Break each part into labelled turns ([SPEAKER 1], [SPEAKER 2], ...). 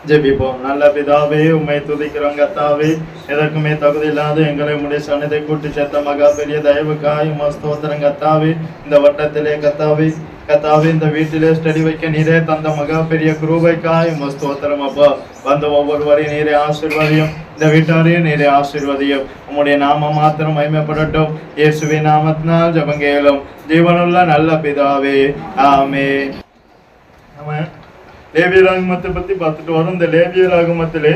[SPEAKER 1] ஜெபிப்போம். நல்ல பிதாவே, உம்மை துதிக்கிறோம் கர்த்தாவே. எதற்குமே தகுதி இல்லாத எங்களை உம்முடைய சன்னதை கூட்டி சேர்த்த மகா பெரிய தயவுக்காய் உம்மை ஸ்தோத்திரம் கர்த்தாவே. இந்த வட்டத்திலே கர்த்தாவே இந்த வீட்டிலே ஸ்டடி வைக்க நீரே தந்த மகா பெரிய கிருபைக்காய் உம்மை ஸ்தோத்திரம் அப்பா. வந்த ஒவ்வொருவரையும் நீரே ஆசீர்வதியும், இந்த வீட்டாரையும் நீரே ஆசீர்வதியும். உம்முடைய நாமம் மாத்திரம் மகிமைப்படட்டும். இயேசுவின் நாமத்தினால் ஜெபம் கேளும் ஜீவனுள்ள நல்ல பிதாவே, ஆமென். லேவியராகமத்தை பத்தி பார்த்துட்டு வரோம். இந்த லேவியராகமத்திலே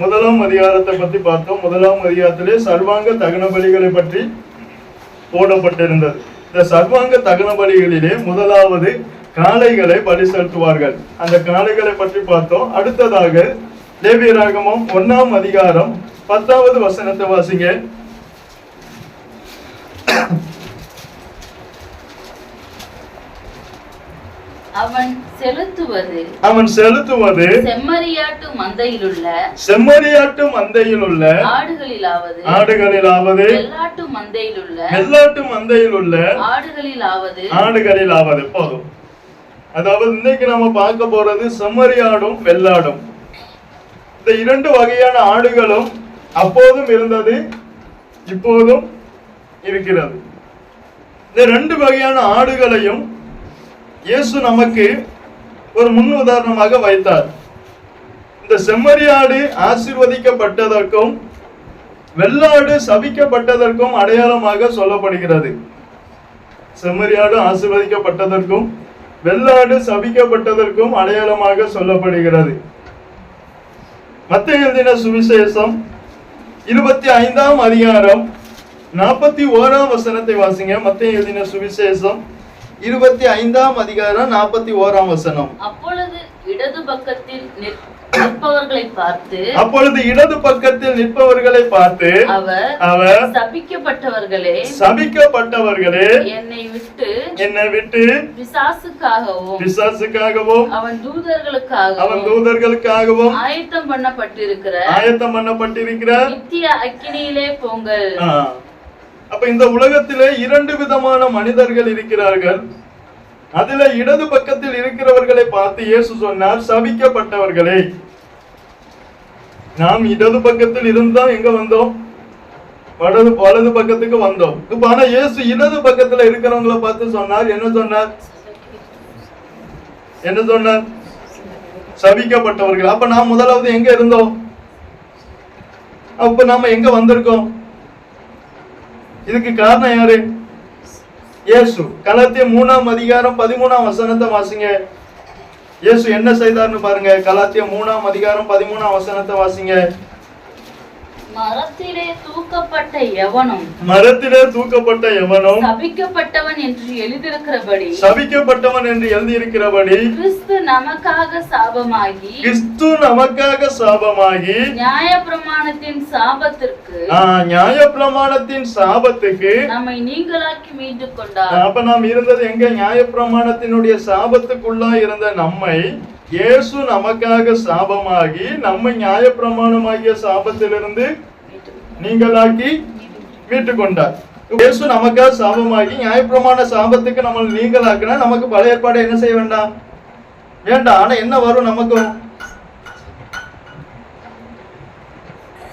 [SPEAKER 1] 1ஆம் அதிகாரத்தை பத்தி பார்த்தோம். 1ஆம் அதிகாரத்திலே சர்வாங்க தகன பலிகளை பற்றி போடப்பட்டிருந்தது. இந்த சர்வாங்க தகன பலிகளிலே முதலாவது காளைகளை பலி செலுத்துவார்கள். அந்த காளைகளை பற்றி பார்த்தோம். அடுத்ததாக லேவியராகமம் 1ஆம் அதிகாரம் 10வது வசனத்தை வாசிங்க.
[SPEAKER 2] அவன் செலுத்துவது
[SPEAKER 1] செம்மறியாட்டு மந்தையிலுள்ள ஆடுகளிலாவது வெள்ளாட்டு மந்தையிலுள்ள ஆடுகளிலாவது போதும். அதாவது இன்னைக்கு நாம பார்க்க போறது செம்மறியாடும் வெள்ளாடும். இந்த இரண்டு வகையான ஆடுகளும் அப்போதும் இருந்தது, இப்போதும் இருக்கிறது. இந்த ரெண்டு வகையான ஆடுகளையும் இயேசு நமக்கு ஒரு முன் உதாரணமாக வைத்தார். இந்த செம்மறியாடு ஆசீர்வதிக்கப்பட்டதற்கும் வெள்ளாடு சபிக்கப்பட்டதற்கும் அடையாளமாக சொல்லப்படுகிறது. செம்மறியாடு ஆசீர்வதிக்கப்பட்டதற்கும் வெள்ளாடு சபிக்கப்பட்டதற்கும் அடையாளமாக சொல்லப்படுகிறது. மத்தேயு எழுதின சுவிசேஷம் 25ஆம் அதிகாரம் 41ஆம் வசனத்தை வாசிங்க. மத்தேயு எழுதின சுவிசேஷம் 25ஆம் அதிகாரம் 41ஆம் வசனம்.
[SPEAKER 2] அப்பொழுது இடது பக்கத்தில் நிற்பவர்களை பார்த்து அவர் சபிக்கப்பட்டவர்களே என்னை விட்டு பிசாசுக்காகவும் அவன் தூதர்களுக்காகவும் ஆயத்தம் பண்ணப்பட்டிருக்கிற நித்திய அக்கினியிலே போங்கள்.
[SPEAKER 1] அப்ப இந்த உலகத்திலே இரண்டு விதமான மனிதர்கள் இருக்கிறார்கள். அதுல இடது பக்கத்தில் இருக்கிறவர்களை பார்த்து இயேசு சொன்னார், சபிக்கப்பட்டவர்களே. நாம் இடது பக்கத்தில் இருந்தா எங்க வந்தோம்? வலது பக்கத்துக்கு வந்தோம். இப்ப ஆனா இயேசு இடது பக்கத்துல இருக்கிறவங்களை பார்த்து சொன்னார், என்ன சொன்னார்? சபிக்கப்பட்டவர்கள். அப்ப நாம் முதலாவது எங்க இருந்தோம்? அப்ப நாம எங்க வந்திருக்கோம்? இதுக்கு காரணம் யாரு? இயேசு. கலாத்தியர் 3ஆம் அதிகாரம் 13ஆம் வசனத்தை வாசிங்க. இயேசு என்ன செய்தார்னு பாருங்க. கலாத்தியர் 3ஆம் அதிகாரம் 13ஆம் வசனத்தை வாசிங்க.
[SPEAKER 2] மரத்திலே தூக்கப்பட்ட எவனும் சபிக்கப்பட்டவன் என்று எழுதியிருக்கிறபடி கிறிஸ்து நமக்காக சாபமாகி நியாயப்பிரமாணத்தின் சாபத்துக்கு நம்மை நீங்களாக்கி மீட்டு கொண்டார்.
[SPEAKER 1] அப்ப நாம் இருந்தது எங்க? நியாயப்பிரமாணத்தினுடைய சாபத்துக்குள்ளா இருந்த நம்மை இயேசு நமக்காக சாபமாகி நம்மை நியாயப்பிரமாணமாகிய சாபத்திலிருந்து நீங்களாக்கி மீட்டு கொண்டார். இயேசு நமக்காக சாபமாகி நியாயப்பிரமாண சாபத்துக்கு நம்ம நீங்களாக்குனா நமக்கு பழைய ஏற்பாடு என்ன செய்ய வேண்டாம்? ஆனா என்ன வரும் நமக்கு?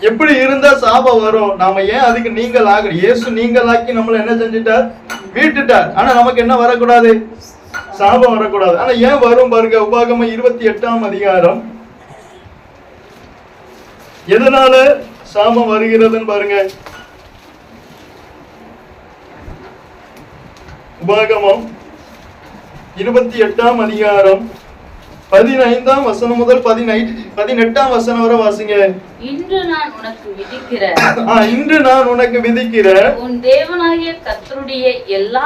[SPEAKER 1] எப்படி இருந்தா சாபம் வரும்? நாம ஏன் அதுக்கு நீங்களாக? இயேசு நீங்களாக்கி நம்மள என்ன செஞ்சிட்டார்? மீட்டுட்டார். ஆனா நமக்கு என்ன வரக்கூடாது? சாபம் வரக்கூடாது. ஆனா ஏன் வரும் பாருங்க. உபாகமம் 28ஆம் அதிகாரம் எதனால சாபம் வருகிறதுன்னு பாருங்க. உபாகமம் 28ஆம் அதிகாரம் 15ஆம் வசனம் முதல் 18ஆம் வசனம் வரை வாசிங்க.
[SPEAKER 2] இன்று நான்
[SPEAKER 1] உனக்கு விதிக்கிற
[SPEAKER 2] உன் தேவனாகிய கர்த்தருடைய எல்லா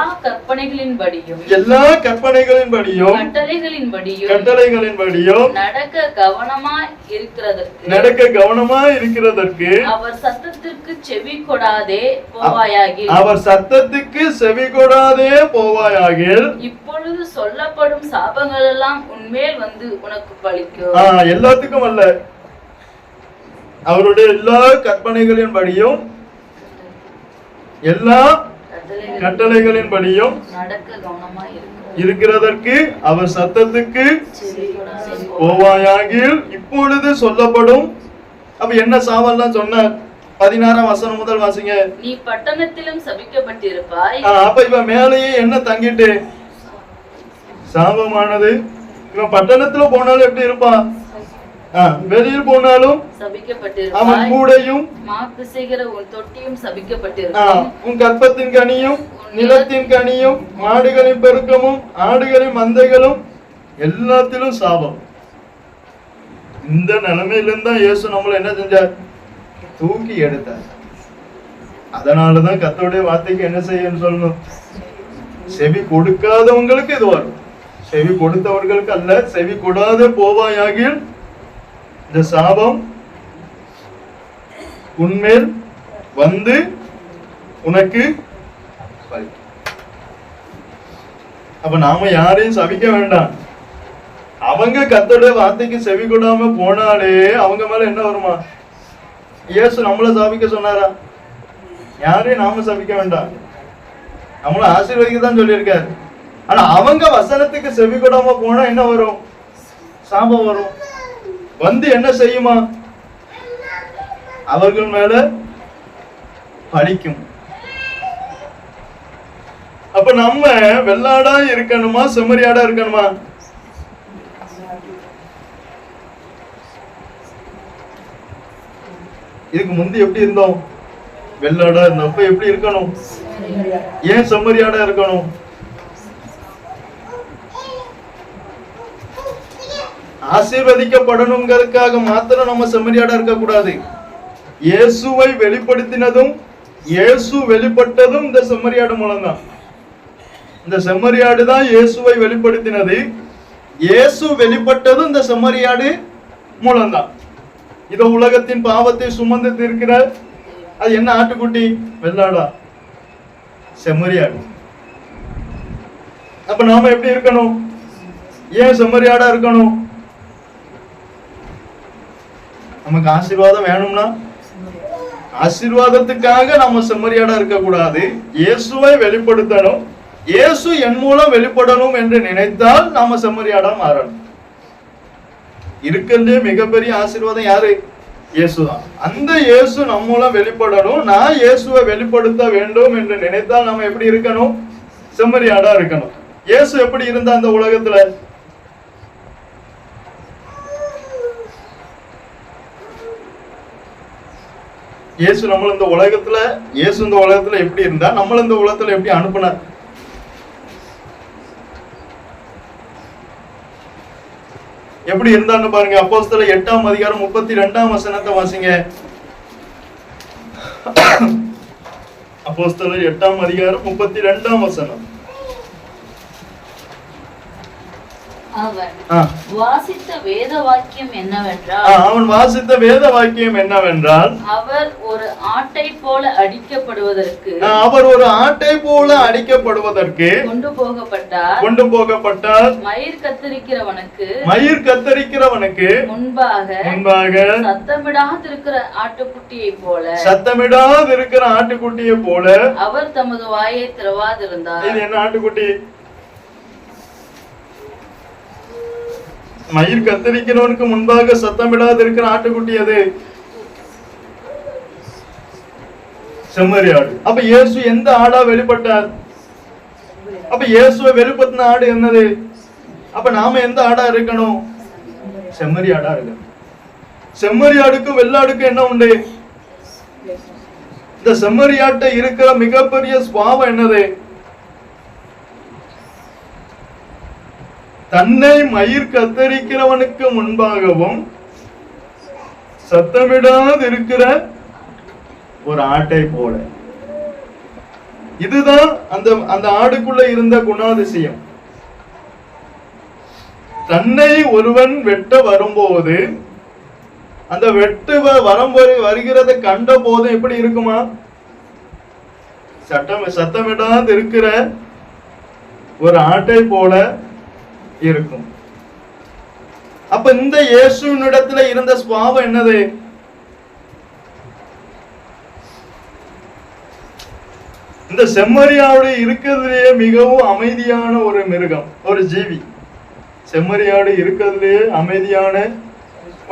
[SPEAKER 2] கற்பனைகளின்படியும் கட்டளைகளின்படியும் நடக்க கவனமாய் இருக்கிறதற்கு அவர் சத்தத்திற்கு செவி கொடாதே போவாயாகில் இப்பொழுது சொல்லப்படும் சாபங்கள் எல்லாம் உன்மேல் வந்து உனக்கு பலிக்கும்.
[SPEAKER 1] எல்லாத்துக்கும் அல்ல, அவருடைய எல்லா கற்பனைகளின்படியும் எல்லா கட்டளைகளின்படியும்
[SPEAKER 2] நடக்க கவனமாய் இருக்கிறது.
[SPEAKER 1] இருக்கிறதற்கு அவர் சத்தத்துக்கு போவாயாகில் இப்பொழுது சொல்லப்படும். அப்ப என்ன சாவெல்லாம் சொன்னார்? 16ஆம் வசனம் முதல் வாசிங்க.
[SPEAKER 2] நீ பட்டணத்திலும் சபிக்கப்பட்டிருப்பாய்.
[SPEAKER 1] அப்ப இவன் மேலேயே என்ன தங்கிட்டு சாபமானது. இவன் பட்டணத்துல போனாலும் எப்படி இருப்பான்? வெளியில் போனாலும் அவன் கூடையும்
[SPEAKER 2] மாப்பிசைகிற உன் தொட்டியும் சபிக்கப்பட்டிருக்கும்.
[SPEAKER 1] உன் கற்பத்தின் கனியும் நிலத்தின் கனியும் மாடுகளின் பெருக்கமும் ஆடுகளின் மந்தைகளும் எல்லாத்திலும் சாபம். இந்த நிலைமையிலிருந்து தான் இயேசு நம்மள என்ன செஞ்சார்? தூக்கி எடுத்தார். அதனாலதான் கர்த்தருடைய வார்த்தைக்கு என்ன செய்யன்னு சொல்லணும்? செவி கொடுக்காதவங்களுக்கு இது வரும், செவி கொடுத்தவர்களுக்கு அல்ல. செவி கொடாத போவாயாகில் இந்த சாபம் உன்மேல் வந்து உனக்கு. அப்ப நாம யாரையும் சபிக்க வேண்டாம். அவங்க கர்த்தருடைய வார்த்தைக்கு செவி கொடாம போனாலே அவங்க மேல என்ன வருமா? இயேசு நம்மள சபிக்க சொன்னாரா? யாரையும் நாம சபிக்க வேண்டாம், நம்மள ஆசீர்வதிக்க தான் சொல்லியிருக்காரு. ஆனா அவங்க வசனத்துக்கு செவி கொடாம போனா என்ன வரும்? சாபம் வரும். வந்து என்ன செய்யுமா? அவர்கள் மேல பழிக்கும். அப்ப நம்ம வெள்ளாடா இருக்கணுமா செம்மறியாடா இருக்கணுமா? இதுக்கு முந்தி எப்படி இருந்தோம்? வெள்ளாடா இருந்தோம். அப்ப எப்படி இருக்கணும்? ஏன் செம்மறியாடா இருக்கணும்? ஆசீர்வதிக்கப்படணுங்கிறதுக்காக மாத்திரம் நம்ம செம்மறியாடா இருக்க கூடாது. இயேசுவை வெளிப்படுத்தினதும் இயேசு வெளிப்பட்டதும் இந்த செம்மறியாடு மூலம்தான். இந்த செம்மறியாடு தான் இயேசுவை வெளிப்படுத்தினது. இயேசு வெளிப்பட்டதும் இந்த செம்மறியாடு மூலம்தான். இதோ உலகத்தின் பாவத்தை சுமந்து தீர்க்கிற அது என்ன ஆட்டுக்குட்டி? வெள்ளாடா, செம்மறியாடு. அப்ப நாம எப்படி இருக்கணும்? ஏன் செம்மறியாடா இருக்கணும்? நமக்கு ஆசீர்வாதம் வேணும்னா ஆசீர்வாதத்துக்காக நம்ம செம்மறியாடா இருக்க கூடாது. இயேசுவை வெளிப்படுத்தணும், இயேசு என் மூலம் வெளிப்படணும் என்று நினைத்தால் நாம செம்மறியாடா மாறணும். இருக்கிறதே மிகப்பெரிய ஆசீர்வாதம் யாரு? இயேசுதான். அந்த இயேசு நம்ம மூலம் வெளிப்படணும், நான் இயேசுவை வெளிப்படுத்த வேண்டும் என்று நினைத்தால் நம்ம எப்படி இருக்கணும்? செம்மறியாடா இருக்கணும். இயேசு எப்படி இருந்தா அந்த உலகத்துல? இயேசு நம்மள இந்த உலகத்துல இயேசு இந்த உலகத்துல எப்படி இருந்தா நம்மள இந்த உலகத்துல எப்படி அனுப்புனார்? எப்படி இருந்தான்னு பாருங்க. அப்போஸ்தலர் 8ஆம் அதிகாரம் 32ஆம் வசனத்தை வாசிங்க. அப்போஸ்தலர் 8ஆம் அதிகாரம் 32ஆம் வசனம்.
[SPEAKER 2] அவன் வாசித்த வேத வாக்கியம் என்னவென்றால் அவர் ஒரு ஆட்டை போல அடிக்கப்படுவதற்கு கொண்டு போகப்பட்டார். மயிர் கத்தரிக்கிறவனுக்கு முன்பாக சத்தமிடாதிருக்கிற ஆட்டுக்குட்டியை போல அவர் தமது வாயை திறவாதிருந்தார்.
[SPEAKER 1] இது என்ன ஆட்டுக்குட்டி? மயிர் கத்தரிக்கிறவனுக்கு முன்பாக சத்தமிடாது இருக்கிற ஆட்டுக்குட்டி அது செம்மறியாடு. அப்ப இயேசு எந்த ஆடா வெளிப்பட்டார்? அப்ப இயேசுவை வெளிப்படுத்தின ஆடு என்னது? அப்ப நாம எந்த ஆடா இருக்கணும்? செம்மறியாடா இருக்கணும். செம்மறியாடுக்கும் வெள்ளாடுக்கும் என்ன உண்டு? இந்த செம்மறியாட்டை இருக்கிற மிகப்பெரிய சுபாவம் என்னது? தன்னை மயிர் கத்தரிக்கிறவனுக்கு முன்பாகவும் சத்தமிடாது இருக்கிற ஒரு ஆட்டை போல. இதுதான் அந்த ஆடுக்குள்ள இருந்த குணாதிசயம். தன்னை ஒருவன் வெட்ட வரும்போது அந்த வெட்டு வருகிறத கண்ட போது எப்படி இருக்குமா? சத்தமிடாது இருக்கிற ஒரு ஆட்டை போல இருக்கும். அப்ப இந்த இயேசுவினிடத்துல இருந்த சுபாவம் என்னது? இந்த செம்மறியாடு இருக்கிறதுலயே மிகவும் அமைதியான ஒரு மிருகம், ஒரு ஜீவி. செம்மறியாடு இருக்கிறதுலயே அமைதியான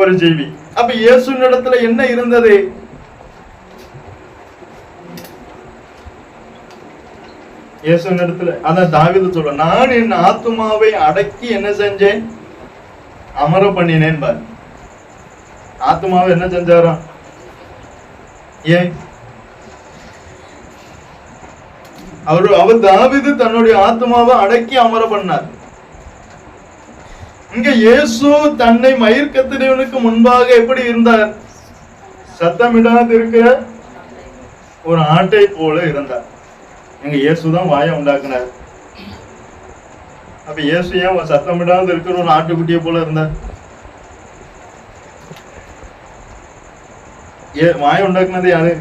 [SPEAKER 1] ஒரு ஜீவி. அப்ப இயேசுவின் இடத்துல என்ன இருந்தது? இயேசுவின் இடத்துல அதான் தாவீது சொல்ற, நான் என் ஆத்துமாவை அடக்கி என்ன செஞ்சேன்? அமர பண்ணினேன் பாரு. ஆத்துமாவை என்ன செஞ்சாராம்? ஏன் அவர் தாவீது தன்னுடைய ஆத்மாவை அடக்கி அமர பண்ணார். இங்க இயேசு தன்னை மயிர்கத்திரவனுக்கு முன்பாக எப்படி இருந்தார்? சத்தமிடாது இருக்கிற ஒரு ஆட்டை போல இருந்தார். எங்க இயேசுதான் வாயை உண்டாக்குனார். அப்ப இயேசு ஏன் சத்தமிடாது இருக்கிற ஒரு ஆட்டுக்குட்டியை போல இருந்தார்? வாயை உண்டாக்குனது யாரு?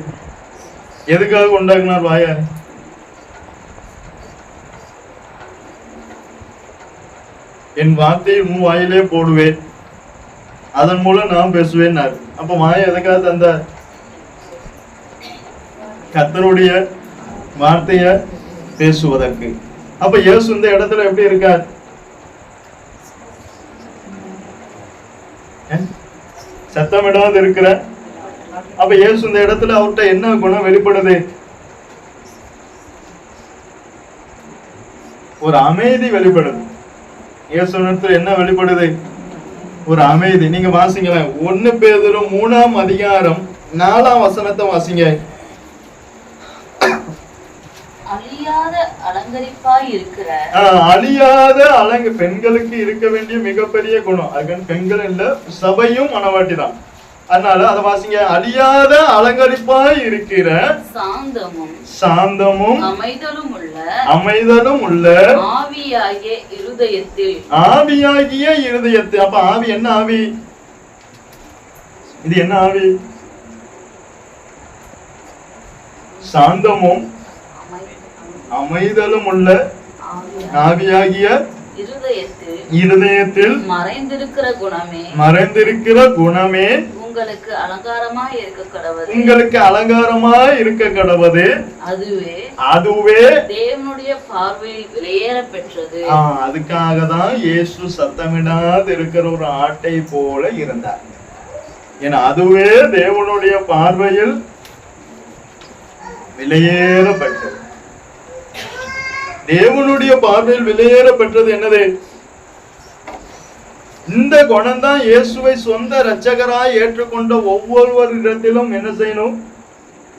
[SPEAKER 1] எதுக்காக உண்டாக்குனார் வாயை? என் வார்த்தையை உன் வாயிலே போடுவேன், அதன் மூலம் நான் பேசுவேன். அப்ப வாயை எதுக்காக தந்தார்? கர்த்தருடைய வார்த்தைய பேசுவதற்கு. அப்ப இயேசு இந்த இடத்துல எப்படி இருக்கார்? சத்தமிடாது இருக்கிற. அப்ப இயேசு இந்த இடத்துல அவர்கிட்ட என்ன குணம் வெளிப்படுது? ஒரு அமைதி வெளிப்படுது. இயேசுவிடத்துல என்ன வெளிப்படுது? ஒரு அமைதி. நீங்க வாசிங்களேன், 1 பேதுரு 3ஆம் அதிகாரம் 4ஆம் வசனத்தை வாசிங்க.
[SPEAKER 2] அழியாத அலங்கரிப்பாய் இருக்கிற,
[SPEAKER 1] அழியாத பெண்களுக்கு இருக்க வேண்டிய மிகப்பெரிய குணம். அதுக்கு பெண்கள் இல்ல, சபையும் மனவாட்டி தான். அதனால அதை வாசிங்க. அழியாத அலங்கரிப்பாய் இருக்கிற, சாந்தமும் அமைதலும் உள்ள
[SPEAKER 2] ஆவியாகிய இருதயத்தில்.
[SPEAKER 1] அப்ப ஆவி என்ன ஆவி? இது என்ன ஆவி? சாந்தமும் அமைதலும் உள்ள ஆவியாகிய இருதயத்தில்
[SPEAKER 2] மறைந்திருக்கிற
[SPEAKER 1] குணமே
[SPEAKER 2] உங்களுக்கு அலங்காரமாய்
[SPEAKER 1] இருக்க கடவது. அதுவே
[SPEAKER 2] தேவனுடைய பார்வையில் விலையேற பெற்றது.
[SPEAKER 1] அதுக்காக தான் இயேசு சத்தமிடாது இருக்கிற ஒரு ஆட்டை போல இருந்தார். ஏன்னா அதுவே தேவனுடைய பார்வையில் விலையேறப்பட்டது. தேவனுடைய பார்வையில் விலையேறப்பட்டது என்னது? இந்த குணம் தான் இயேசுவை சொந்த இரட்சகராய் ஏற்றுக்கொண்ட ஒவ்வொருவரிடத்திலும் என்ன செய்யணும்?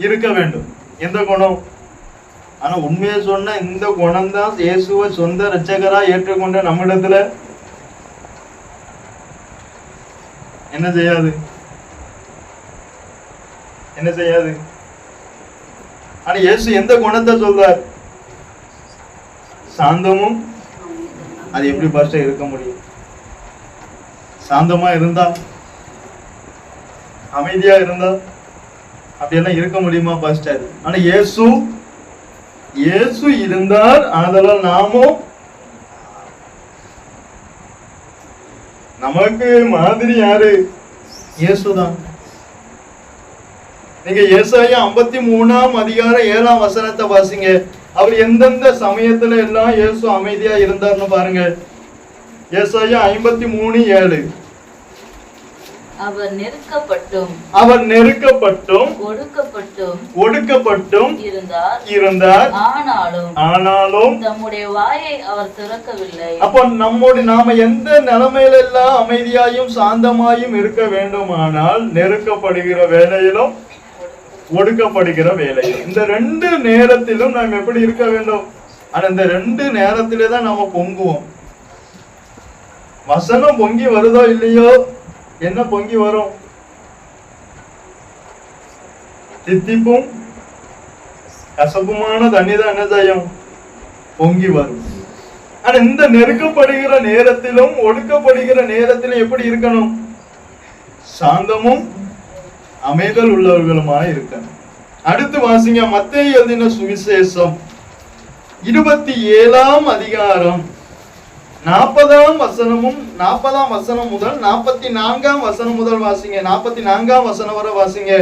[SPEAKER 1] இருக்க வேண்டும். எந்த குணம்? ஆனா உண்மையை சொன்ன இந்த குணம் தான் இயேசுவை சொந்த இரட்சகராய் ஏற்றுக்கொண்ட நம்மிடத்துல என்ன செய்யாது? ஆனா இயேசு எந்த குணத்தை சொல்றார்? சாந்தமும். அது எப்படி பாஸ்டர் இருக்க முடியும்? சாந்தமா இருந்தா, அமைதியா இருந்தா அப்படியெல்லாம் இருக்க முடியுமா பாஸ்டர்? ஆனா இயேசு இருந்தார். ஆதலால் நாமும் நமக்கு மாதிரி யாரு? இயேசுதான். நீங்க ஏசாயா 53ஆம் அதிகாரம் 7ஆம் வசனத்தை வாசிங்க. அவர் எந்தெந்த சமயத்துல எல்லாம் இயேசு அமைதியா இருந்தார்னு பாருங்க. ஏசாயா 53:7.
[SPEAKER 2] அவர் நெருக்கப்பட்டும்
[SPEAKER 1] ஒடுக்கப்பட்டும் இருந்தார். ஆனாலும்
[SPEAKER 2] தம்முடைய வாயை அவர் திறக்கவில்லை.
[SPEAKER 1] அப்ப நாம எந்த நிலைமையில எல்லாம் அமைதியாயும் சாந்தமாயும் இருக்க வேண்டுமானால் நெருக்கப்படுகிற வேலையிலும் ஒடுக்கப்படுகிற வேலையிலும், இந்த 2 நேரத்திலும் நாம் எப்படி இருக்க வேண்டும்? ஆனா இந்த 2 நேரத்திலே தான் நாம பொங்குவோம். வசனம் பொங்கி வருதோ இல்லையோ, என்ன பொங்கி வரும்? தித்திப்பும் கசப்புமான தண்ணி தான் என்ன செய்யும்? பொங்கி வரும். ஆனா இந்த நெருக்கப்படுகிற நேரத்திலும் ஒடுக்கப்படுகிற நேரத்திலும் எப்படி இருக்கணும்? சாந்தமும் அமைதல் உள்ளவர்களுமாய் இருக்கணும். அடுத்து வாசிங்க, மத்தேயு எழுதின சுவிசேஷம் 27ஆம் அதிகாரம் 40ஆம் வசனம் முதல் 44ஆம் வசனம் முதல் வாசிங்க. 44ஆம் வசனம் வரை வாசிங்க.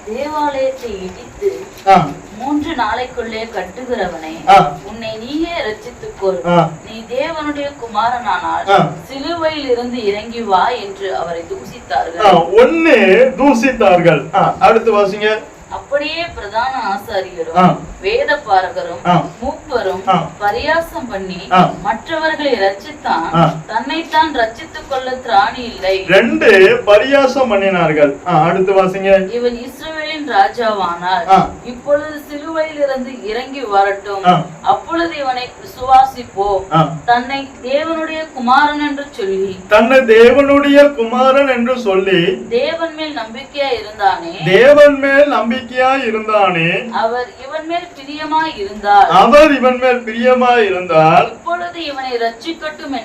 [SPEAKER 2] தேவாலயத்தை இடித்து
[SPEAKER 1] ஆ,
[SPEAKER 2] 3 நாளைக்குள்ளே கட்டுகிறவனே,
[SPEAKER 1] ஆ,
[SPEAKER 2] உன்னை நீயே ரட்சித்துக்கொள்.
[SPEAKER 1] ஆ,
[SPEAKER 2] நீ தேவனுடைய குமாரனானால்
[SPEAKER 1] ஆ.
[SPEAKER 2] சிலுவையில் இருந்து இறங்கி வா என்று அவரை
[SPEAKER 1] ஆ,
[SPEAKER 2] தூசித்தார்கள்.
[SPEAKER 1] ஒண்ணு தூசித்தார்கள். அடுத்து வாசிங்க.
[SPEAKER 2] அப்படியே பிரதான ஆசாரியரும்
[SPEAKER 1] ஆ,
[SPEAKER 2] வேத பாரகரும்
[SPEAKER 1] ஆ,
[SPEAKER 2] மூப்பரும்
[SPEAKER 1] ஆ.
[SPEAKER 2] பரியாசம் பண்ணி
[SPEAKER 1] ஆ.
[SPEAKER 2] மற்றவர்களை ரட்சித்தான்,
[SPEAKER 1] ஆ.
[SPEAKER 2] தன்னைத்தான் ரட்சித்துக் கொள்ள திராணி இல்லை.
[SPEAKER 1] 2 பரியாசம் பண்ணினார்கள். அடுத்து வாசிங்க.
[SPEAKER 2] இவன் இஸ்ரவேலின் ராஜாவானால்
[SPEAKER 1] ஆ.
[SPEAKER 2] இப்பொழுது சிலுவையில் இருந்து இறங்கி வரட்டும்,
[SPEAKER 1] ஆ.
[SPEAKER 2] அப்பொழுது இவனை விசுவாசிப்போம்.
[SPEAKER 1] ஆ.
[SPEAKER 2] தன்னை தேவனுடைய குமாரன் என்று சொல்லி
[SPEAKER 1] தன்னை தேவனுடைய குமாரன் என்று சொல்லி
[SPEAKER 2] தேவன் மேல் நம்பிக்கையா இருந்தானே,
[SPEAKER 1] தேவன் மேல் நம்பிக்கையா இருந்தானே,
[SPEAKER 2] அவர் இவன் மேல் பிரியமாய் இருந்தார்,
[SPEAKER 1] அவர் இவன் மேல் பிரியமாய் இருந்தால்
[SPEAKER 2] இப்பொழுது இவனை ரட்சிக்கட்டும்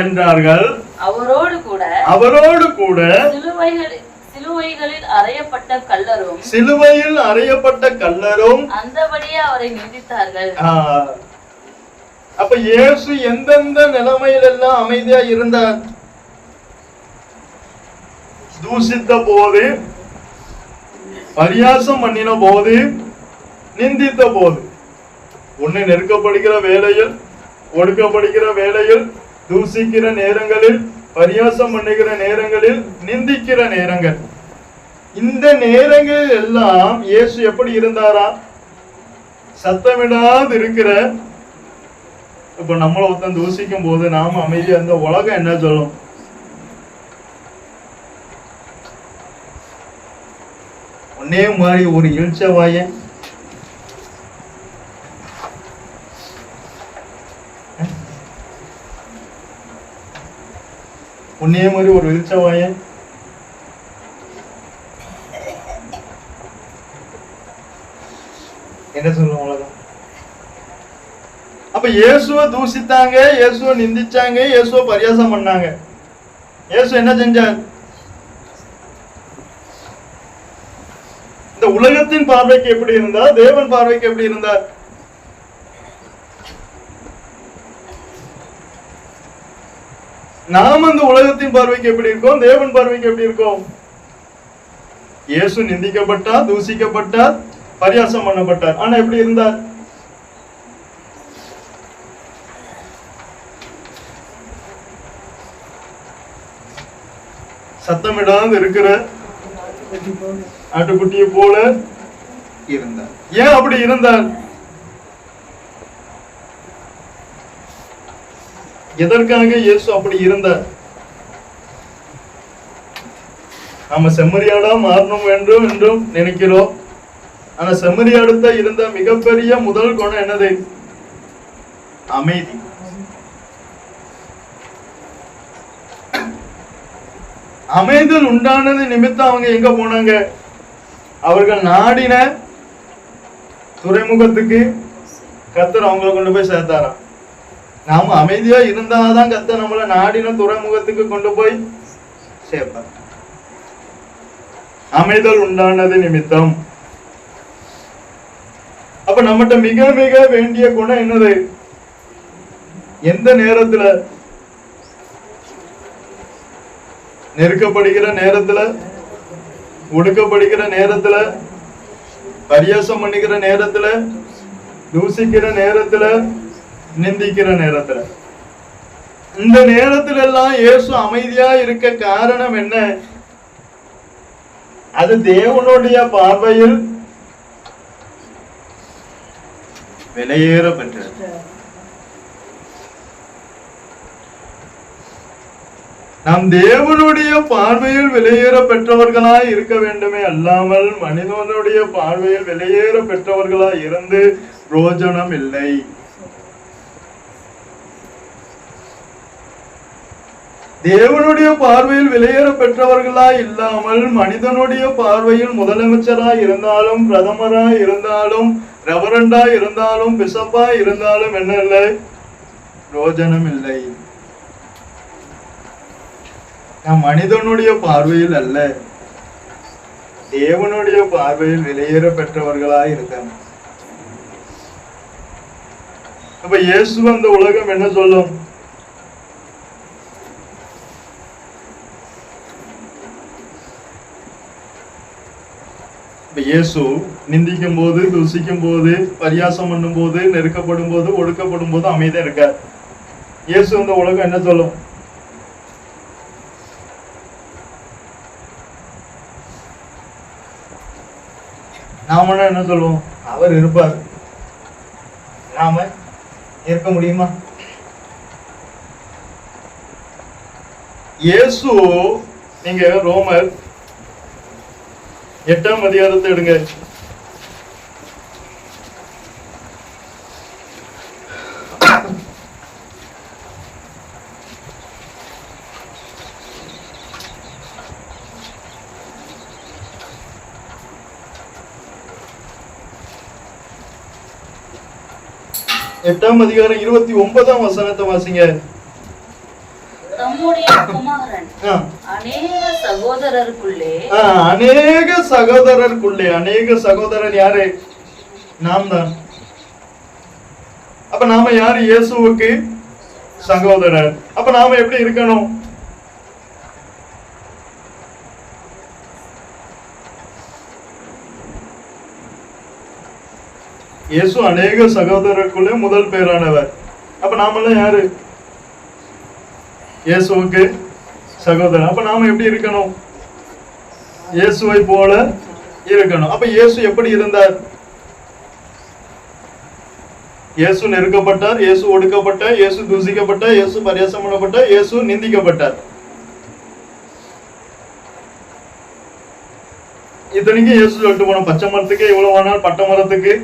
[SPEAKER 2] என்றார்கள். அவரோடு கூட சிலுவைகளில் அறையப்பட்ட கல்லரும்
[SPEAKER 1] சிலுவையில் அறையப்பட்ட கல்லரும்
[SPEAKER 2] அந்தபடியே அவரை நிந்தித்தார்கள்.
[SPEAKER 1] அப்ப இயேசு எந்தெந்த நிலைமையிலெல்லாம் அமைதியா இருந்தார்? தூசித்த போது, பரியாசம் பண்ணின போது, நிந்தித்த போது. ஒண்ணு நெருக்கப்படுகிற வேளையில், ஒடுக்கப்படுகிற வேளையில், தூசிக்கிற நேரங்களில், பரியாசம் பண்ணுகிற நேரங்களில், நிந்திக்கிற நேரங்கள். இந்த நேரங்கள் எல்லாம் இயேசு எப்படி இருந்தாரா? சத்தமிடாது இருக்கிற. இப்ப நம்மள ஒருத்தன் தூசிக்கும் போது நாம அமைதியா இருந்த உலகம் என்ன சொல்லும்? ஒன்னே மாதிரி ஒரு இழுச்சவாய, ஒன்னே மாதிரி ஒரு இழுச்சவாய, என்ன சொல்லும் உலகம்? அப்ப இயேசுவை தூசித்தாங்க, இயேசுவை நிந்திச்சாங்க, இயேசுவை பரியாசம் பண்ணாங்க. இயேசு என்ன செஞ்சார்? இந்த உலகத்தின் பார்வைக்கு எப்படி இருந்தார்? தேவன் பார்வைக்கு எப்படி இருந்தார்? நாம் அந்த உலகத்தின் பார்வைக்கு எப்படி இருக்கோம்? தேவன் பார்வைக்கு எப்படி இருக்கோம்? இயேசு நிந்திக்கப்பட்டார், தூசிக்கப்பட்டார், பரியாசம் பண்ணப்பட்டார். ஆனா எப்படி இருந்தார்? சத்தமிடாது இருக்கிற ஆட்டுக்குட்டியை போல இருந்தார். ஏன் அப்படி இருந்தார்? எதற்காக இயேசு அப்படி இருந்தார்? நாம செம்மறியாடா மாறணும் வேண்டும் என்றும் நினைக்கிறோம். ஆனா செம்மறியாடுத்த இருந்த மிகப்பெரிய முதல் குணம் என்னது? அமைதி. அமைதல் உண்டானது நிமித்தம் அவங்க எங்க போனாங்க? அவர்கள் நாடின துறைமுகத்துக்கு கர்த்தர் அவங்களை கொண்டு போய் சேர்த்தாராம். நாம அமைதியா இருந்தாதான் கர்த்தர் நம்மள நாடின துறைமுகத்துக்கு கொண்டு போய் சேர்ப்பார். அமைதல் உண்டானது நிமித்தம். அப்ப நம்மகிட்ட மிக மிக வேண்டிய குணம் என்னது? எந்த நேரத்துல? நெருக்கப்படுகிற நேரத்துல, ஒடுக்கப்படுகிற நேரத்துல, பரியாசம் பண்ணுகிற நேரத்துல, தூசிக்கிற நேரத்துல, நிந்திக்கிற நேரத்துல. இந்த நேரத்துல எல்லாம் இயேசு அமைதியா இருக்க காரணம் என்ன? அது தேவனுடைய பார்வையில் விலையேற பெற்றது. நாம் தேவனுடைய பார்வையில் விலையேற பெற்றவர்களாய் இருக்க வேண்டுமே அல்லாமல் மனிதனுடைய பார்வையில் விலையேற பெற்றவர்களாய் இருந்து பிரயோஜனம் இல்லை. தேவனுடைய பார்வையில் விலையேற பெற்றவர்களாய் இல்லாமல் மனிதனுடைய பார்வையில் முதலமைச்சராய் இருந்தாலும், பிரதமராய் இருந்தாலும், ரெவரண்டாய் இருந்தாலும், பிஷப்பாய் இருந்தாலும் என்ன இல்லை? பிரயோஜனம் இல்லை. நாம் மனிதனுடைய பார்வையில் அல்ல, தேவனுடைய பார்வையில் விலையேற பெற்றவர்களாய் இருக்கணும். அப்ப இயேசு அந்த உலகம் என்ன சொல்லும்? இயேசு நிந்திக்கும் போது, தூசிக்கும் போது, பரியாசம் பண்ணும் போது, நெருக்கப்படும் போது, ஒடுக்கப்படும் போது அமைதியா இருக்கார். இயேசு இந்த உலகம் என்ன சொல்லும்? நாம என்ன சொல்லுவோம்? அவர் இருப்பார், நாம இருக்க முடியுமா? இயேசு, நீங்க ரோமர் 8ஆம் அதிகாரத்தை எடுங்க. எட்டாம் அதிகாரம் 29ஆம் வசனத்தை வாசிங்க.
[SPEAKER 2] தம்முடைய குமாரன் அநேக சகோதரருக்குள்ளே, அநேக சகோதரன் யாரு? நாம் தான். அப்ப நாம யாரு? இயேசுவுக்கு சகோதரர். அப்ப நாம எப்படி இருக்கணும்? இயேசு அநேக சகோதரருக்குள்ளே முதல் பேரானவர். அப்ப நாமெல்லாம் யாரு? இயேசுவுக்கு சகோதரர். அப்ப நாம எப்படி இருக்கணும்? இயேசுவை போல இருக்கணும். அப்ப இயேசு எப்படி இருந்தார்? இயேசு நெருக்கப்பட்டார், இயேசு ஒடுக்கப்பட்டார், இயேசு தூசிக்கப்பட்டார், இயேசு பரியாசம் பண்ணப்பட்டார், இயேசு நிந்திக்கப்பட்டார். இத்தனைக்கு இயேசு சொல்லிட்டு போனோம், பச்சை மரத்துக்கு இவ்வளவு ஆனால் பட்டை மரத்துக்கு.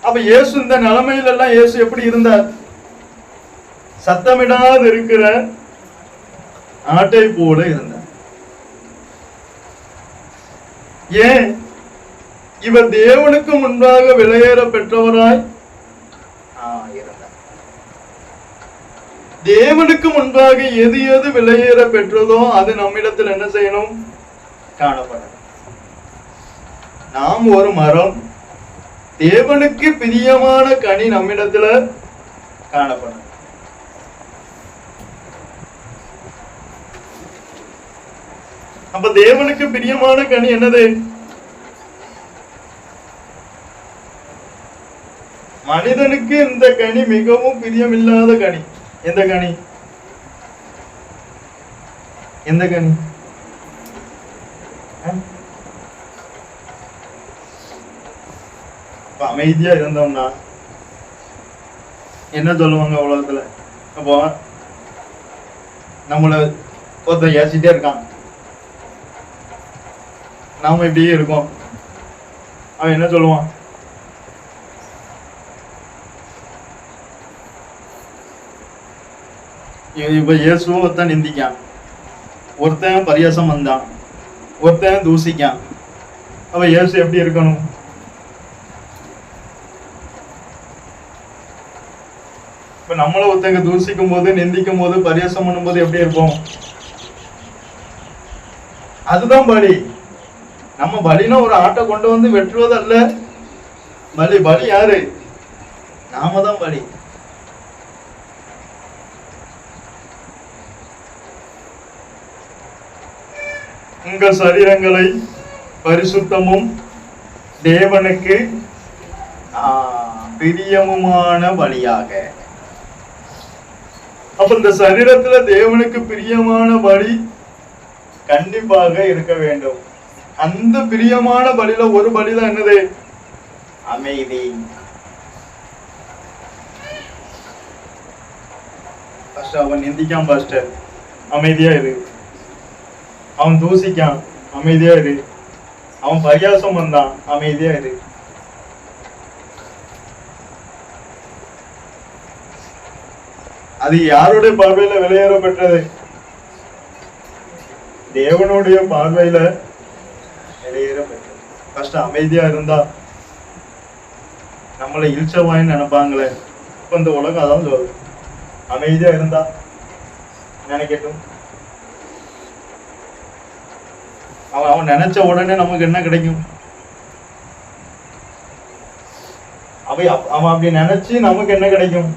[SPEAKER 2] அப்ப இயேசு இந்த நிலைமையில எல்லாம் இயேசு எப்படி இருந்தார்? சத்தமிடாது இருக்கிற ஆட்டை போல இருந்தார். ஏன்? இவர் தேவனுக்கு முன்பாக விலையேற பெற்றவராய் இருந்தார். தேவனுக்கு முன்பாக எது எது விலையேற பெற்றதோ அது நம்மிடத்தில் என்ன செய்யணும்? காணப்படும். நாம் ஒரு மரம், தேவனுக்கு பிரியமான கனி நம்மிடத்துல காணப்படும். அப்ப தேவனுக்கு பிரியமான கனி என்னது? மனிதனுக்கு இந்த கனி மிகவும் பிரியமில்லாத கனி. எந்த கனி? எந்த கனி? அமைதியா இருந்தோம்னா என்ன சொல்லுவாங்க உலகத்துல? அப்போ நம்மள ஒருத்தன் ஏசிட்டே இருக்கான், நாம இப்படியே இருக்கோம், அவன் என்ன சொல்லுவான்? இப்ப இயேசுவும் ஒருத்தன் நிந்திக்கான், ஒருத்தன் பரியாசம் வந்தான், ஒருத்தன் தூசிக்கான். அப்ப இயேசு எப்படி இருக்கணும்? இப்ப நம்மள ஒருத்தங்க தூசிக்கும் போது, நிந்திக்கும் போது, பரியாசம் பண்ணும் போது எப்படி இருப்போம்? அதுதான் பலி. நம்ம பலினா ஒரு ஆட்டை கொண்டு வந்து வெட்டுவது அல்ல பலி. பலி யாரு? நாம தான் பலி. உங்கள் சரீரங்களை பரிசுத்தமும் தேவனுக்கு பிரியமுமான பலியாக. அப்ப இந்த சரீரத்துல தேவனுக்கு பிரியமான பலி கண்டிப்பாக இருக்க வேண்டும். அந்த பிரியமான பலியில ஒரு பலிதான் என்னது? அமைதி. அவன் நிந்திக்கான், பாஸ்டர் அமைதியா இரு. அவன் தூசிக்கான், அமைதியா இரு. அவன் பரியாசம் வந்தான், அமைதியா இரு. அது யாருடைய பார்வையில விலையேற பெற்றது? தேவனுடைய பார்வையில விலையேற பெற்றது. ஃபர்ஸ்ட் அமைதியா இருந்தா நம்மளை இழிச்சவாயின்னு நினைப்பாங்களே. இப்ப இந்த உலகம் அதான் சொல்லுது, அமைதியா இருந்தா நினைக்கட்டும். அவன் நினைச்ச உடனே நமக்கு என்ன கிடைக்கும்? அவன் அப்படி நினைச்சு நமக்கு என்ன கிடைக்கும்?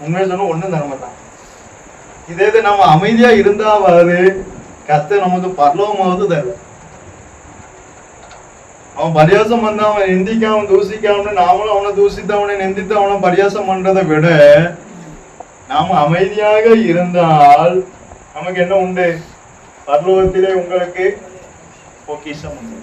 [SPEAKER 2] உண்மையை சொன்ன ஒண்ணும் தர மாட்டான். இதே இது நம்ம அமைதியா இருந்தாவது கர்த்தர் நமக்கு பரலோகமாவது தருவார். அவன் பரியாசம் பண்ண அவன் நிந்திக்காம தூசிக்காம நாமளும் அவனை தூசித்து அவனை நிந்தித்து அவனை பரியாசம் பண்றதை விட நாம அமைதியாக இருந்தால் நமக்கு என்ன உண்டு? பரலோகத்திலே உங்களுக்கு பொக்கிஷம் உண்டு.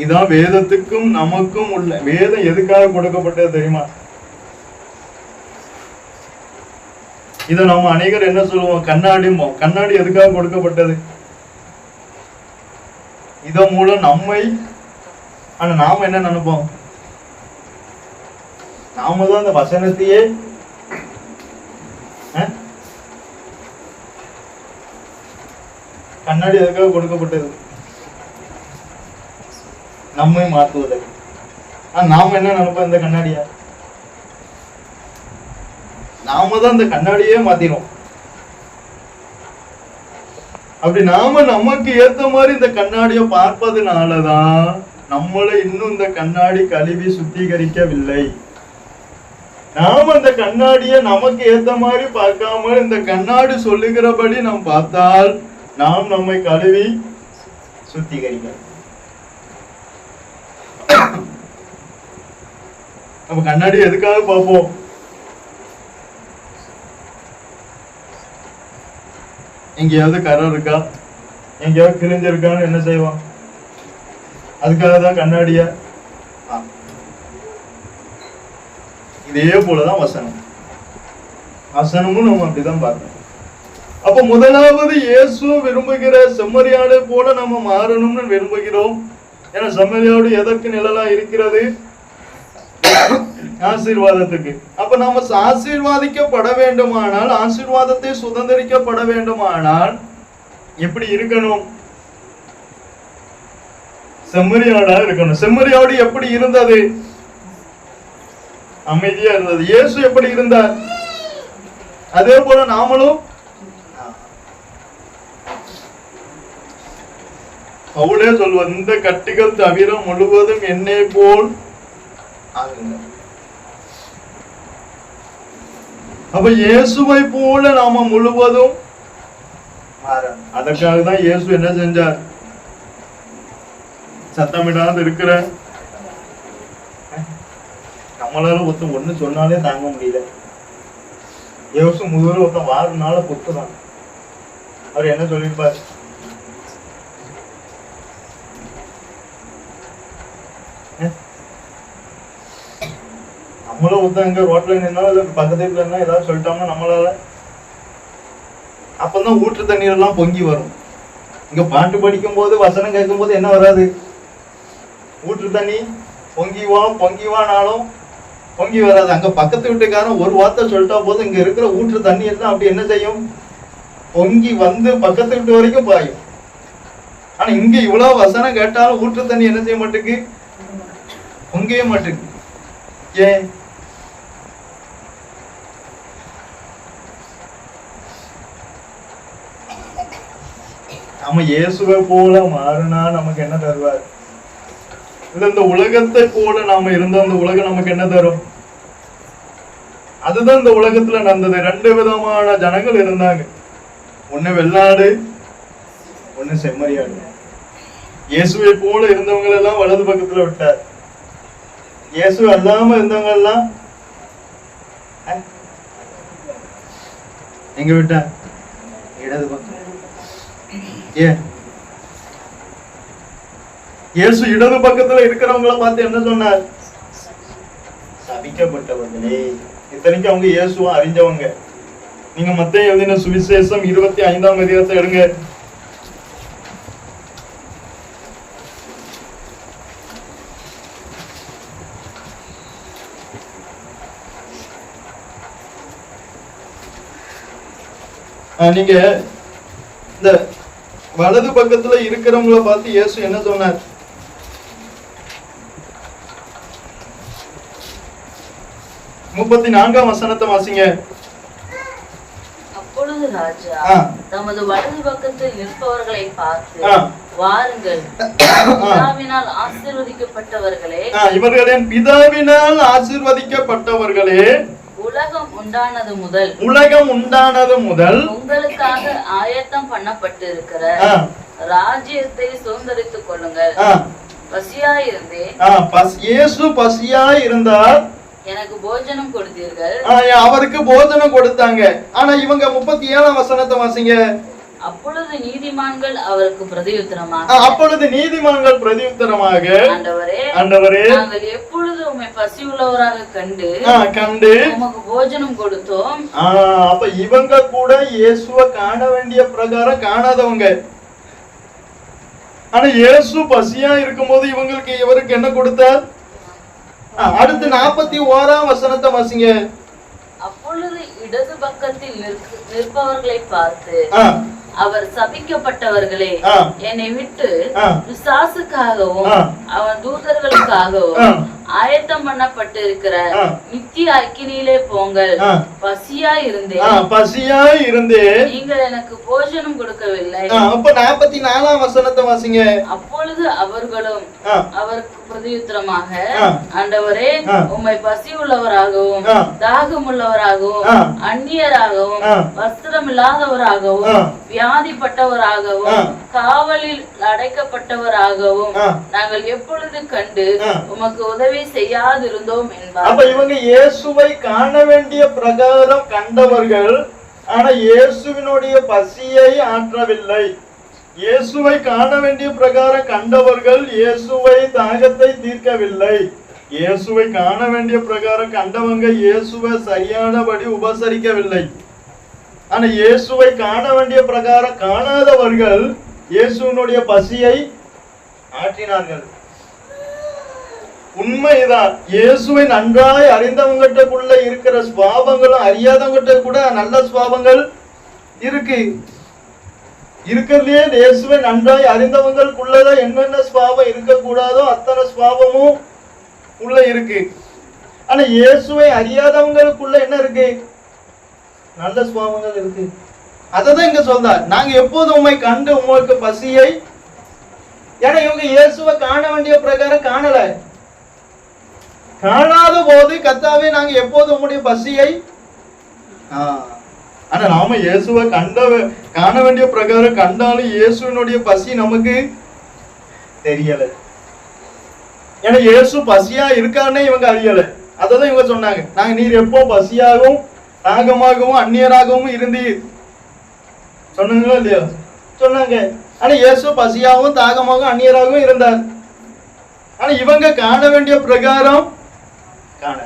[SPEAKER 2] இதான் வேதத்துக்கும் நமக்கும் உள்ள. வேதம் எதுக்காக கொடுக்கப்பட்டது தெரியுமா? இதை நம்ம அநேகர் என்ன சொல்லுவோம்? கண்ணாடிம்போம். கண்ணாடி எதுக்காக கொடுக்கப்பட்டது? இதன் மூலம் நம்மை, ஆனா நாம என்ன நினைப்போம்? நாம தான் அந்த வசனத்தையே கண்ணாடி எதுக்காக கொடுக்கப்பட்டது? நம்மை மாற்றுவதற்கு. நாம என்ன நினைப்போம்? இந்த கண்ணாடியா நாம தான் இந்த கண்ணாடியே மாத்திரும். அப்படி நாம நமக்கு ஏத்த மாதிரி இந்த கண்ணாடியை பார்ப்பதுனாலதான் நம்மளை இன்னும் இந்த கண்ணாடி கழுவி சுத்திகரிக்கவில்லை. நாம இந்த கண்ணாடியை நமக்கு ஏத்த மாதிரி பார்க்காம இந்த கண்ணாடி சொல்லுகிறபடி நாம் பார்த்தால் நாம் நம்மை கழுவி சுத்திகரிக்க. நம்ம கண்ணாடி எதுக்காக பார்ப்போம்? எங்கேயாவது கரை இருக்கா, எங்கேயாவது கிழிஞ்சிருக்கான்னு என்ன செய்வோம்? அதுக்காக தான் கண்ணாடிய. இதே போலதான் வசனம். வசனமும் நம்ம அப்படிதான் பார்க்கணும். அப்ப முதலாவது இயேசு விரும்புகிற செம்மறியாடை போல நம்ம மாறணும்னு விரும்புகிறோம். ஏன்னா செம்மறியாடு எதற்கு நிழலா இருக்கிறது? ஆசீர்வாதத்துக்கு. அப்ப நாம ஆசீர்வாதிக்கப்பட வேண்டுமானால், ஆசீர்வாதத்தை சுதந்திரிக்கப்பட வேண்டுமானால் எப்படி இருக்கணும்? செம்மறியாடா இருக்கணும். செம்மறியாடு எப்படி இருந்தது? அமைதியா இருந்தது. இயேசு எப்படி இருந்தார்? அதே போல நாமளும். அவளே சொல்வது, இந்த கட்டிகள் தவிர முழுவதும் என்னை போல் ஆகுங்க. அப்ப இயேசுவை போல நாம முழுவதும் மாறணும். அதற்காக தான் இயேசு என்ன செஞ்சார்? சத்தமிடாது இருக்கிற நம்மளால ஒண்ணு சொன்னாலே தாங்க முடியல. இயேசு முதல்ல வாரனால பொத்துதான். அவர் என்ன சொல்லிருப்பார்? நம்மளும் எங்க ரோட்ல நின்னாலும் பக்கத்து வீட்டுல இருந்தா ஏதாவது சொல்லிட்டோம்னா நம்மளால அப்பதான் ஊற்று தண்ணீர் எல்லாம் பொங்கி வரும். இங்க பாட்டு படிக்கும் போது வசனம் கேட்கும் போது என்ன வராது? ஊற்று தண்ணி பொங்கிவானாலும் பொங்கி வராது. அங்க பக்கத்து வீட்டுக்காரன் ஒரு வார்த்தை சொல்லிட்டா போதும் இங்க இருக்கிற ஊற்று தண்ணி எல்லாம் அப்படி என்ன செய்யும்? பொங்கி வந்து பக்கத்து வீட்டு வரைக்கும் பாயும். ஆனா இங்க இவ்வளவு வசனம் கேட்டாலும் ஊற்று தண்ணி என்ன செய்ய மாட்டேங்குது? பொங்கவே மாட்டேங்குது. ஏன்? நம்ம இயேசுவை போல மாறினா நமக்கு என்ன தருவார்? இந்த உலகத்தை போல நாம இருந்த அந்த உலகம் நமக்கு என்ன தரும்? அதுதான் இந்த உலகத்துல நடந்தது. 2 விதமான ஜனங்கள் இருந்தாங்க. ஒண்ணு வெள்ளாடு, ஒண்ணு செம்மறியாடு. இயேசுவை போல இருந்தவங்க எல்லாம் வலது பக்கத்துல விட்டார். இயேசு அல்லாம இருந்தவங்க எல்லாம் எங்க விட்டார்? இடது பக்கம். ஏன்? இயேசு இடது பக்கத்துல இருக்கிறவங்களை பார்த்து என்ன சொன்னார்? சபிக்கப்பட்டவர்களே. இத்தனைக்கு அவங்க இயேசுவை அறிஞ்சவங்க. நீங்க மத்தேயு எழுதின சுவிசேஷம் 25ஆம் அதிகாரத்தை எடுங்க. நீங்க இந்த வலது பக்கத்துல இருக்கிறவங்கள பார்த்து இயேசு என்ன சொன்னார்? முப்பத்தி 4ஆம் வசனத்தை வாசிங்க.
[SPEAKER 3] அப்பொழுது அப்பொழுது ராஜா தமது வலது பக்கத்தில் நிற்பவர்களை பார்த்து, வாருங்கள், பிதாவினால் ஆசீர்வதிக்கப்பட்டவர்களே,
[SPEAKER 2] இவர்களின் பிதாவினால் ஆசீர்வதிக்கப்பட்டவர்களே,
[SPEAKER 3] உலகம் உண்டானது முதல் உங்களுக்காக ஆயத்தம் பண்ணப்பட்டு இருக்கிற ராஜ்யத்தை சுதந்தரித்துக் கொள்ளுங்கள். பசியாய் இருந்தார், எனக்கு போஜனம் கொடுத்தீர்கள்.
[SPEAKER 2] அவருக்கு போஜனம் கொடுத்தாங்க. ஆனா இவங்க 37ஆம் வசனத்தை வாசிங்க.
[SPEAKER 3] அப்பொழுது நீதிமான்கள் அவருக்கு பிரதியுத்தரமாக,
[SPEAKER 2] ஆண்டவரே,
[SPEAKER 3] நாங்கள் எப்பொழுது உம்மை பசி உள்ளவராக கண்டு உமக்கு போஜனம் கொடுத்தோம்.
[SPEAKER 2] அப்ப இவங்க கூட இயேசுவை காண வேண்டிய பிரகாரம் காணாதவங்க. ஆனா இயேசு பசியா இருக்கும்போது இவருக்கு என்ன கொடுத்தார்? அடுத்து 41ஆம் வசனத்தை வாசிங்க.
[SPEAKER 3] அப்பொழுது இடது பக்கத்தில் நிற்பவர்களை பார்த்து, அவர் சபிக்கப்பட்டவர்களே, என்னை விட்டு பிசாசுக்காகவும் அவன் தூதர்களுக்காகவும் ஆயத்தம் பண்ணப்பட்டு இருக்கிற நித்திய அக்கினியிலே போங்கள். பசியாய் இருந்தேன், நீங்கள் எனக்கு போஜனம் கொடுக்கவில்லை.
[SPEAKER 2] அப்ப 44ஆம் வசனத்தை வாசிங்க.
[SPEAKER 3] அப்பொழுது அவர்களும் அவருக்கு பிரதியுத்தரமாக, ஆண்டவரே, உம்மை பசி உள்ளவராகவும் தாகம் உள்ளவராகவும் அந்நியராகவும் வஸ்திரம் இல்லாதவராகவும் வியாதிப்பட்டவராகவும் காவலில் அடைக்கப்பட்டவராகவும் நாங்கள் எப்பொழுது கண்டு உமக்கு உதவி செய்யாதிருந்தோம் என்பார்.
[SPEAKER 2] அப்ப இவங்க இயேசுவை காண வேண்டிய பிரகாரம் கண்டவர்கள், ஆனா இயேசுவினுடைய பசியை ஆற்றவில்லை. இயேசுவை காண வேண்டிய பிரகாரம் கண்டவர்கள் இயேசுவை தாகத்தை தீர்க்கவில்லை. இயேசுவை காண வேண்டிய பிரகாரம் கண்டவங்க இயேசுவை சரியானபடி உபசரிக்கவில்லை. ஆனா இயேசுவை காண வேண்டிய பிரகாரம் காணாதவர்கள் இயேசுவினுடைய பசியை ஆற்றினார்கள். உண்மைதான். இயேசுவை நன்றாய் அறிந்தவங்கிட்டக்குள்ள இருக்கிற சுவாபங்களும் அறியாதவங்கிட்ட கூட நல்ல சுவாபங்கள் இருக்கு. இருக்கிறதுலயே இயேசுவை நன்றாய் அறிந்தவங்களுக்குள்ளதான் என்னென்ன சுவாபம் இருக்கக்கூடாதோ அத்தனை சுவாபமும் உள்ள இருக்கு. ஆனா இயேசுவை அறியாதவங்களுக்குள்ள என்ன இருக்கு? நல்ல சுவாபங்கள் இருக்கு. அததான் இங்க சொல்றார், நாங்க எப்போது உண்மை கண்டு உங்களுக்கு பசியை. ஏன்னா இவங்க இயேசுவை காண வேண்டிய பிரகாரம் காணல. காணாத போது கர்த்தாவே நாங்க எப்போது உங்களுடைய பசியை. ஆனா நாம இயேசுவை காண வேண்டிய பிரகாரம் கண்டாலும் இயேசுவினுடைய பசி நமக்கு தெரியல. ஏன்னா இயேசு பசியா இருக்காருன்னே இவங்க அறியல. அததான் இவங்க சொன்னாங்க, நாங்க நீர் எப்போ பசியாகவும் தாகமாகவும் அந்நியராகவும் இருந்தீர் சொன்னாங்களா இல்லையா? சொன்னாங்க. ஆனா இயேசு பசியாகவும் தாகமாகவும் அந்நியராகவும் இருந்தார். ஆனா இவங்க காண வேண்டிய பிரகாரம் காண.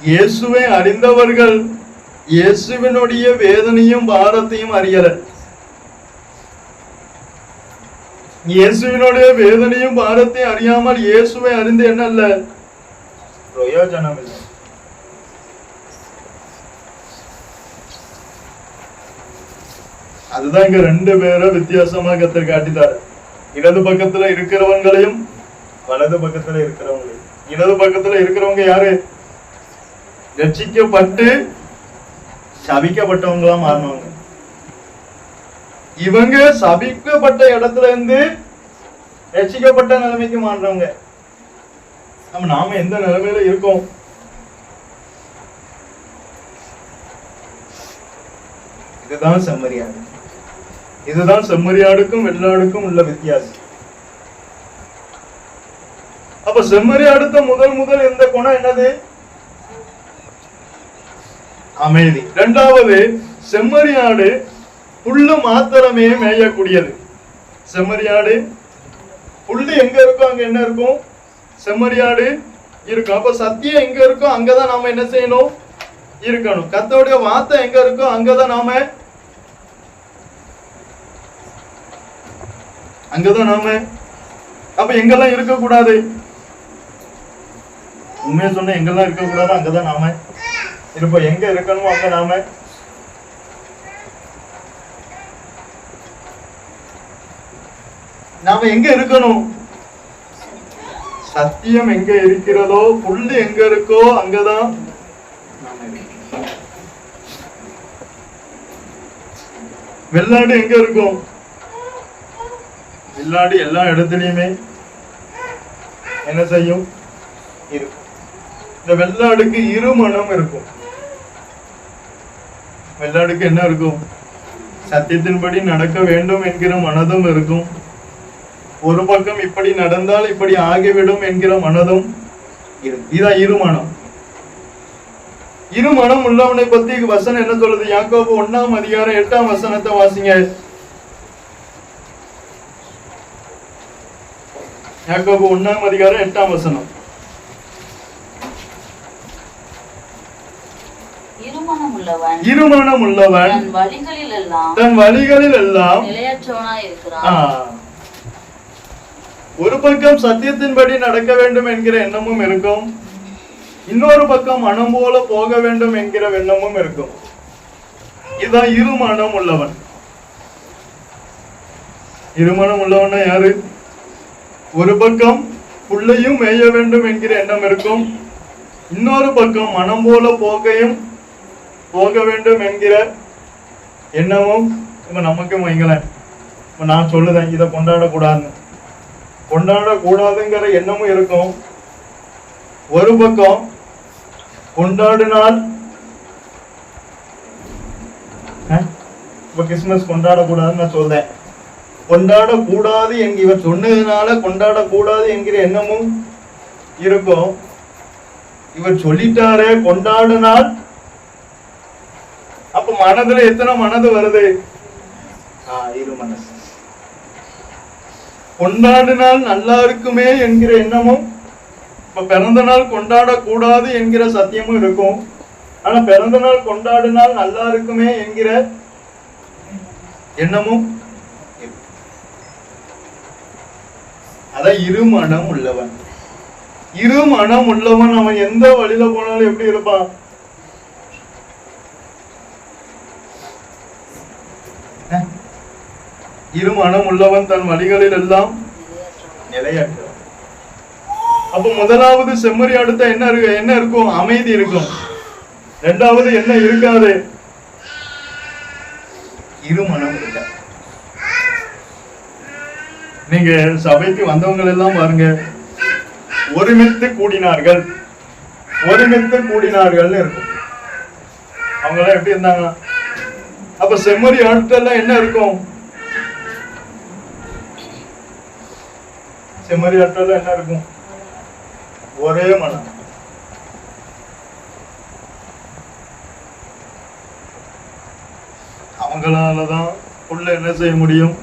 [SPEAKER 2] இயேசுவை அறிந்தவர்கள் இயேசுவினுடைய வேதனையும் பாரத்தையும் அறியல. இயேசுவினுடைய வேதனையும் பாரத்தையும் அறியாமல் இயேசுவை அறிந்து என்ன இல்ல, பிரயோஜனம் இல்லை. அதுதான் இங்க ரெண்டு பேரை வித்தியாசமா கத்தர் காட்டிட்டாரு. இடது பக்கத்துல இருக்கிறவங்களையும் வலது பக்கத்துல இருக்கிறவங்களையும். இடது பக்கத்துல இருக்கிறவங்க யாரு? ரட்சிக்கப்பட்டு சபிக்கப்பட்டவங்களா மாறினவங்க. இவங்க சபிக்கப்பட்ட இடத்துல இருந்து ரட்சிக்கப்பட்ட நிலைமைக்கு மாறுறவங்க. நாம எந்த நிலைமையில இருக்கோம்? இதுதான் செம்மறியாடு. இதுதான் செம்மறியாடுக்கும் வெள்ளாடுக்கும் உள்ள வித்தியாசம். அப்ப செம்மறியாடுத்த முதல் எந்த குணம் என்னது? அமைதி. இரண்டாவது, செம்மறியாடு புல்லு மாத்திரமே மேயக்கூடியது. செம்மறியாடு புல்லு எங்க இருக்கும் அங்க என்ன இருக்கும்? செம்மறியாடு இருக்கும். அப்ப சத்தியம் எங்க இருக்கும் அங்கதான் நாம என்ன செய்யணும்? இருக்கணும். கர்த்தருடைய வார்த்தை எங்க இருக்கோ அங்கதான் நாம அப்ப எங்கெல்லாம் இருக்க கூடாது? உண்மையை சொன்ன எங்கெல்லாம் இருக்க கூடாது அங்கதான் நாம இருப்போம். எங்க இருக்கணுமோ அங்க நாம எங்க இருக்கணும்? சத்தியம் எங்க இருக்கிறதோ, புல்லு எங்க இருக்கோ அங்கதான். வெள்ளாடு எங்க இருக்கும்? வெள்ளாடு எல்லா இடத்துலயுமே என்ன செய்யும்? இருக்கும். இந்த வெள்ளாடுக்கு இருமனம் இருக்கும். வெள்ளாடுக்கு என்ன இருக்கும்? சத்தியத்தின்படி நடக்க வேண்டும் என்கிற மனதும் இருக்கும். ஒரு பக்கம் இப்படி நடந்தால் இப்படி ஆகிவிடும் என்கிற மனதும் இருக்கும். இதான் இருமனம். இருமனம் உள்ளவனை பத்தி வசனம் என்ன சொல்லுது? யாக்கோபு 1ஆம் அதிகாரம் 8ஆம் வசனத்தை வாசிங்க. யாக்கோபு 1ஆம் அதிகாரம் 8ஆம் வசனம். இருமனம் உள்ளவன் தன் வழிகளில் எல்லாம்
[SPEAKER 3] நிலையற்றவனாய் இருக்கிறான்.
[SPEAKER 2] ஒரு பக்கம் சத்தியத்தின்படி நடக்க வேண்டும் என்கிற எண்ணமும் இருக்கும், இன்னொரு பக்கம் மனம் போல போக வேண்டும் என்கிற எண்ணமும் இருக்கும். இதுதான் இருமனம் உள்ளவன். இருமனம் உள்ளவன் யாரு? ஒரு பக்கம் புள்ளையும் மேய வேண்டும் என்கிற எண்ணம் இருக்கும், இன்னொரு பக்கம் மனம் போல போக வேண்டும் என்கிற எண்ணமும் இப்ப நமக்கு வைங்களேன். நான் சொல்லுதேன் இதை கொண்டாடக்கூடாதுங்கிற எண்ணமும் இருக்கும். ஒரு பக்கம் கொண்டாடினால் இப்ப கிறிஸ்துமஸ் கொண்டாடக்கூடாதுன்னு நான் சொல்றேன். கொண்டாடக்கூடாது இவர் சொன்னதுனால கொண்டாடக்கூடாது என்கிற எண்ணமும் இருக்கும். இவர் சொல்லிட்டாரே கொண்டாடினால், அப்ப மனதுல எத்தனை மனது வருது? இரு மனசு. கொண்டாடினால் நல்லா இருக்குமே என்கிற எண்ணமும், இப்ப பிறந்த நாள் கொண்டாடக்கூடாது என்கிற சத்தியமும் இருக்கும். ஆனா பிறந்த நாள் கொண்டாடினால் நல்லா இருக்குமே என்கிற எண்ணமும். அதான் இருமனம் உள்ளவன். இருமனம் உள்ளவன் அவன் எந்த வழியில போனாலும் எப்படி இருப்பான்? இருமனம் உள்ளவன் தன் வழிகளில் எல்லாம் நிலையற்றவன். அப்ப முதலாவது செம்மறி அடுத்த என்ன இருக்கும்? அமைதி இருக்கும். இரண்டாவது என்ன இருக்காது? இருமனம் இருக்க. நீங்க சபைக்கு வந்தவங்க எல்லாம் பாருங்க, ஒருமித்து கூடினார்கள் இருக்கும். அவங்க எல்லாம் எப்படி இருந்தாங்க? அப்ப செம்மறி ஆட்கள் என்ன இருக்கும்? செம்மறி ஆட்கள் என்ன இருக்கும்? ஒரே மனம். அவங்களாலதான் உள்ள என்ன செய்ய முடியும்?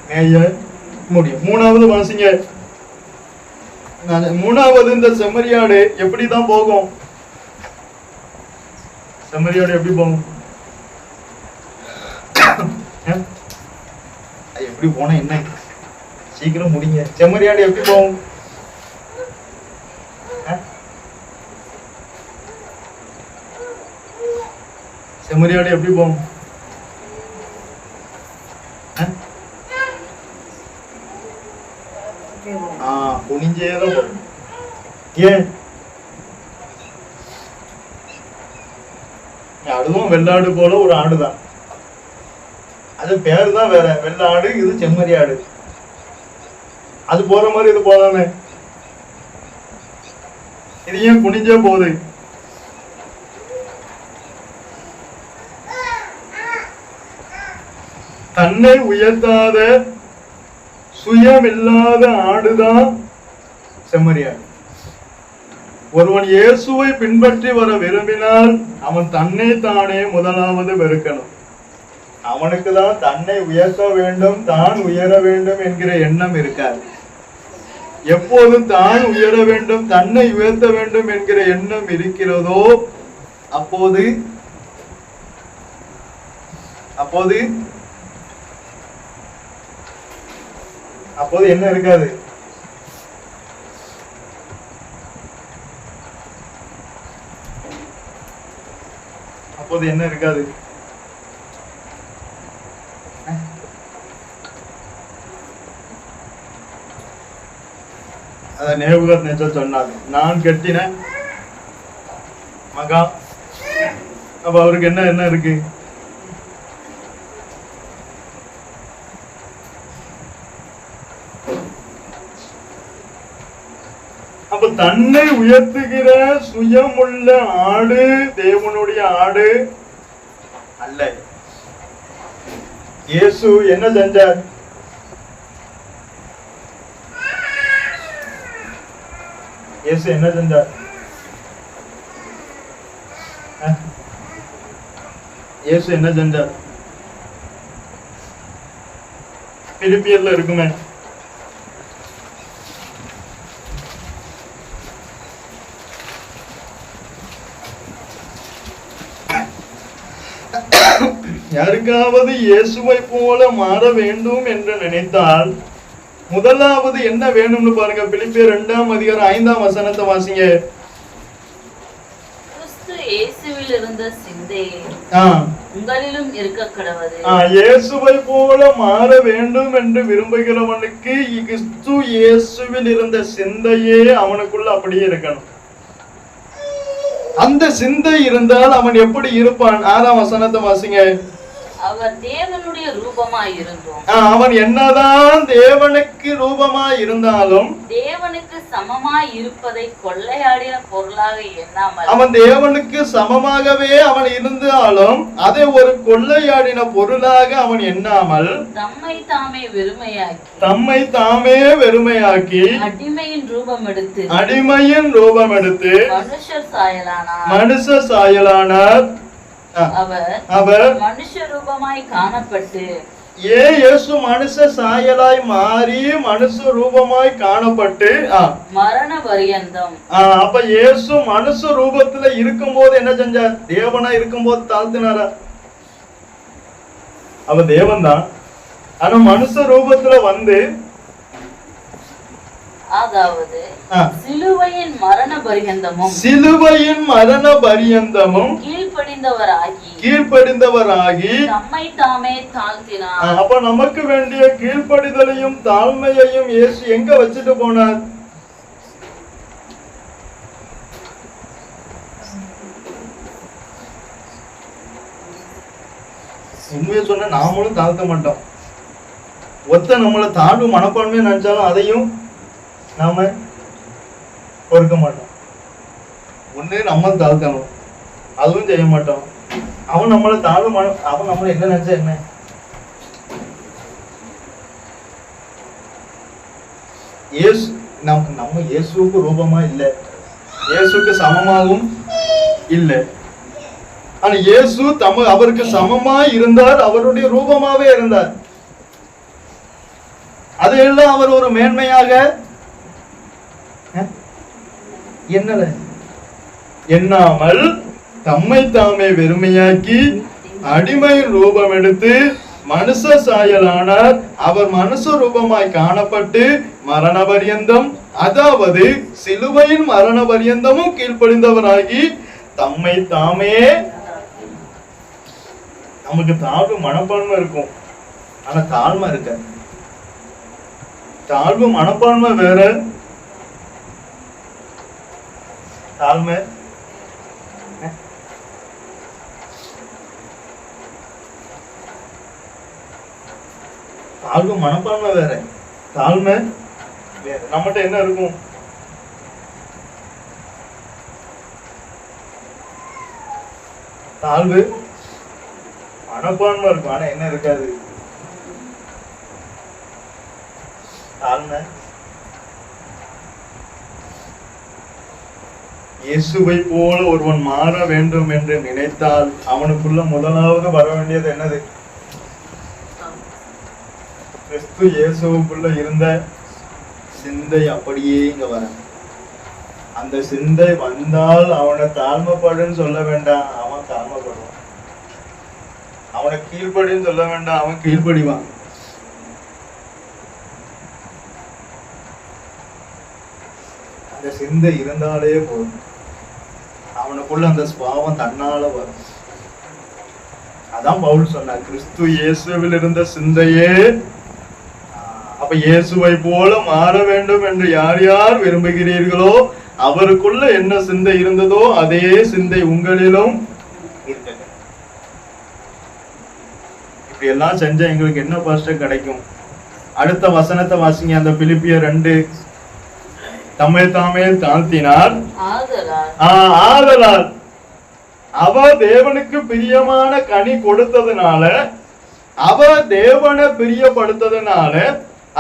[SPEAKER 2] மேய முடியும். மூணாவது வாசிங்க. மூணாவது இந்த செம்மறியாடு எப்படிதான் போகும்? செம்மறியாடு எப்படி போகும்? எப்படி போனா என்ன? சீக்கிரம் முடிங்க. செம்மறியாடு எப்படி போகும்? செம்மறியாடு எப்படி போகும்? குனிஞ்சேதான் போகும். ஏன்? அதுவும் வெள்ளாடு போல ஒரு ஆடுதான். அது பேரு தான் வேற. வெள்ளாடு, இது செம்மறியாடு. அது போற மாதிரி இது போதானே. இது ஏன் குனிஞ்சே போகுது? தன்னை உயர்த்தாத சுயமில்லாத ஆடுதான் செம்மறியாடு. ஒருவன் இயேசுவை பின்பற்றி வர விரும்பினால் அவன் தன்னை தானே முதலாவது வெறுக்கணும். அவனுக்கு தான் தன்னை உயர்த்த வேண்டும், தான் உயர வேண்டும் என்கிற எண்ணம் இருக்காது. எப்போது தான் உயர வேண்டும், தன்னை உயர்த்த வேண்டும் என்கிற எண்ணம் இருக்கிறதோ அப்போது என்ன இருக்காது? அப்போது என்ன இருக்காது? அத நேபுகாத்நேச்சர் சொன்னாங்க, நான் கட்டின மகா. அப்ப அவருக்கு என்ன இருக்கு? தன்னை உயர்த்துகிற சுயமுள்ள ஆடு தேவனுடைய ஆடு அல்ல. இயேசு என்ன செஞ்சார்? இயேசு என்ன செஞ்சார்? இயேசு என்ன செஞ்சார்? பிலிப்பியர்ல இருக்குமே, யாருக்காவது இயேசுவை போல மாற வேண்டும் என்று நினைத்தால் முதலாவது என்ன வேணும்னு பாருங்க. பிலிப்பியர் 2ஆம் அதிகாரம் 5ஆம் வசனத்தை வாசிங்க.
[SPEAKER 3] கிறிஸ்து இயேசுவில் இருந்த சிந்தையே உங்களிலும் இருக்க கடவது.
[SPEAKER 2] இயேசுவை போல மாற வேண்டும் என்று விரும்புகிறவனுக்கு கிறிஸ்து இயேசுவில் இருந்த சிந்தையே அவனுக்குள்ள அப்படியே இருக்கணும். அந்த சிந்தை இருந்தால் அவன் எப்படி இருப்பான்? 6ஆம் வசனத்தை வாசிங்க.
[SPEAKER 3] அவர் தேவனுடைய ரூபமாய் இருந்தும்
[SPEAKER 2] அவன் என்னதான் தேவனுக்கு ரூபமாய் இருந்தாலும்
[SPEAKER 3] தேவனுக்கு சமமாய் இருப்பதை கொள்ளையாடின பொருளாக எண்ணாமல்,
[SPEAKER 2] அவன் தேவனுக்கு சமமாகவே அவன் இருந்தாலும் அதை ஒரு கொள்ளையாடின பொருளாக அவன் எண்ணாமல்
[SPEAKER 3] தம்மை தாமே
[SPEAKER 2] வெறுமையாக்கி
[SPEAKER 3] அடிமையின் ரூபம் எடுத்து
[SPEAKER 2] மனுஷ சாயலானார். அவர்
[SPEAKER 3] மனுஷ ரூபமாய் காணப்பட்டு.
[SPEAKER 2] இயேசு மனுஷ சாயலாய் மாறி மனுஷ ரூபமாய் காணப்பட்டு
[SPEAKER 3] மரண பரியந்தம்.
[SPEAKER 2] அப்ப இயேசு மனுஷ ரூபத்துல இருக்கும் போது என்ன செஞ்சார்? தேவனா இருக்கும் போது தாழ்த்தினாரா? அவ தேவன் தான், ஆனா மனுஷ ரூபத்துல வந்து
[SPEAKER 3] அதாவது சிலுவையின் மரண பரியந்தமும்
[SPEAKER 2] கீழ்ப்படிந்தவராகி
[SPEAKER 3] தம்மை தாமே தாழ்த்தினார்.
[SPEAKER 2] அப்ப நமக்கு வேண்டிய கீழ்ப்படிதலையும் தாழ்மையையும் இயேசு எங்க வச்சுட்டு போனார்? உண்மையை சொன்ன நாமளும் தாழ்த்த மாட்டோம். ஒத்த நம்மளை தாழ்வு மனப்பான்மையை நினைச்சாலும் அதையும் நாம பொறுக்க மாட்டோம். ஒண்ணு நம்ம தாழ்த்தணும், அதுவும் செய்ய மாட்டோம். அவன் நம்மளை தாழ்வு அவன் நம்மளை என்ன நினைச்சா என்ன? இயேசு நம்ம இயேசுக்கு ரூபமா இல்லை, இயேசுக்கு சமமாகவும் இல்லை. ஆனா இயேசு அவருக்கு சமமா இருந்தார், அவருடைய ரூபமாவே இருந்தார். அதையெல்லாம் அவர் ஒரு மேன்மையாக எண்ணாமல் தம்மை தாமே வெறுமையாக்கி அடிமையின் ரூபம் எடுத்து மனுஷ சாயலானார். அவர் மனுஷ ரூபமாய் காணப்பட்டு மரண பரியந்தம், அதாவது சிலுவையின் மரண பரியந்தமும் கீழ்ப்படிந்தவராகி தம்மை தாமே. நமக்கு தாழ்வு மனப்பான்மை இருக்கும், ஆனா தாழ்மை இருக்க. தாழ்வு மனப்பான்மை வேற, தாழ்மை மனப்பான்மை வேற, தாழ்மை வேற. நம்மகிட்ட என்ன இருக்கும்? தாழ்வு மனப்பான்மை இருக்கும், ஆனா என்ன இருக்காது? தாழ்மை. இயேசுவை போல ஒருவன் மாற வேண்டும் என்று நினைத்தால் அவனுக்குள்ள முதலாவது வர வேண்டியது என்னது? கிறிஸ்து இயேசுவுக்குள்ள இருந்த சிந்தை அப்படியே இங்க வர. அந்த சிந்தை வந்தால் அவனை தாழ்மைப்படுன்னு சொல்ல வேண்டாம், அவன் தாழ்மைப்படுவான். அவனை கீழ்ப்படின்னு சொல்ல வேண்டாம், அவன் கீழ்ப்படிவான். அந்த சிந்தை இருந்தாலே போதும், அவனுக்குள்ள அந்த சுபாவம் தன்னால வரும். அதான் பவுல் சொன்னார், கிறிஸ்து இயேசுவில் இருந்த சிந்தையே. அப்ப இயேசுவை போல மாற வேண்டும் என்று யார் யார் விரும்புகிறீர்களோ அவருக்குள்ள என்ன சிந்தை இருந்ததோ அதே சிந்தை உங்களிலும் இருக்க. இப்படி எல்லாம் செஞ்சா எங்களுக்கு என்ன பாஸ்டர் கிடைக்கும்? அடுத்த வசனத்தை வாசிங்க. அந்த பிலிப்பியர் 2 தம்மை தாமே தாழ்த்தினார்.
[SPEAKER 3] ஆதலால்
[SPEAKER 2] அவர் தேவனுக்கு பிரியமான கனி கொடுத்ததுனால, அவர் தேவனை பிரியப்படுத்ததுனால,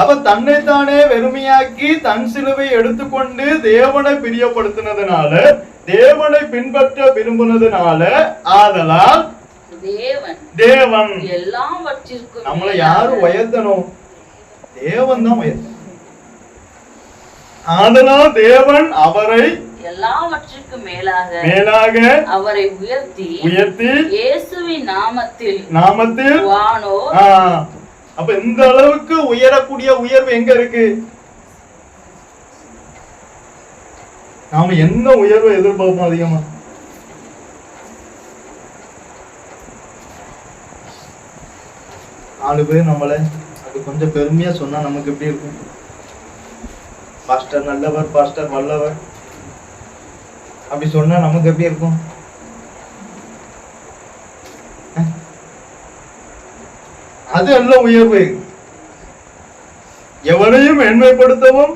[SPEAKER 2] அவர் தன்னைத்தானே வெறுமையாக்கி தன் சிலுவை எடுத்துக்கொண்டு தேவனை பிரியப்படுத்தினதுனால, தேவனை பின்பற்ற விரும்பினதுனால, ஆதலால் தேவன்
[SPEAKER 3] எல்லாவற்றிற்கும்
[SPEAKER 2] நம்மளை யாரு உயர்த்தணும்? தேவன் தான் உயர்த்தணும். ஆதலால் தேவன் அவரை
[SPEAKER 3] எல்லாவற்றிற்கும் மேலாக அவரை உயர்த்தி இயேசுவின் நாமத்தில் வானோர்.
[SPEAKER 2] அப்ப இந்த அளவுக்கு உயரக்கூடிய உயர்வு எங்க இருக்கு? நாம என்ன உயர்வு எதிர்பார்ப்போம் அதிகமா? நாலு பேர் நம்மளை அது கொஞ்சம் பெருமையா சொன்னா நமக்கு எப்படி இருக்கும்? பாஸ்டர் நல்லவர், பாஸ்டர் வல்லவர் அப்படி சொன்னா நமக்கு எப்படி இருக்கும்? அது அல்ல உயர்வு. எவரையும் மேன்மைப்படுத்தவும்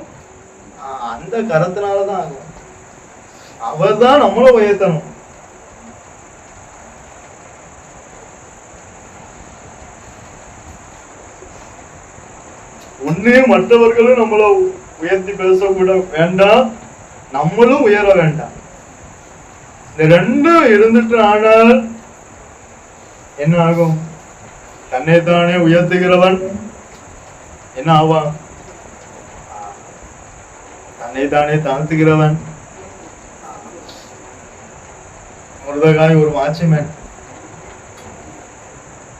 [SPEAKER 2] அந்த கரத்தினாலதான் ஆகும். அவர் தான் நம்மளை உயர்த்தணும். ஒண்ணு மற்றவர்களும் நம்மள உயர்த்தி பேசக்கூட வேண்டாம், நம்மளும் உயர வேண்டாம். இந்த ரெண்டும் இருந்துட்டு ஆனால் என்ன ஆகும்? தன்னைத்தானே உயர்த்துகிறவன் என்ன ஆவான்? தன்னைத்தானே தாழ்த்துகிறவன். முருதகாய் ஒரு வாட்ச்மேன்,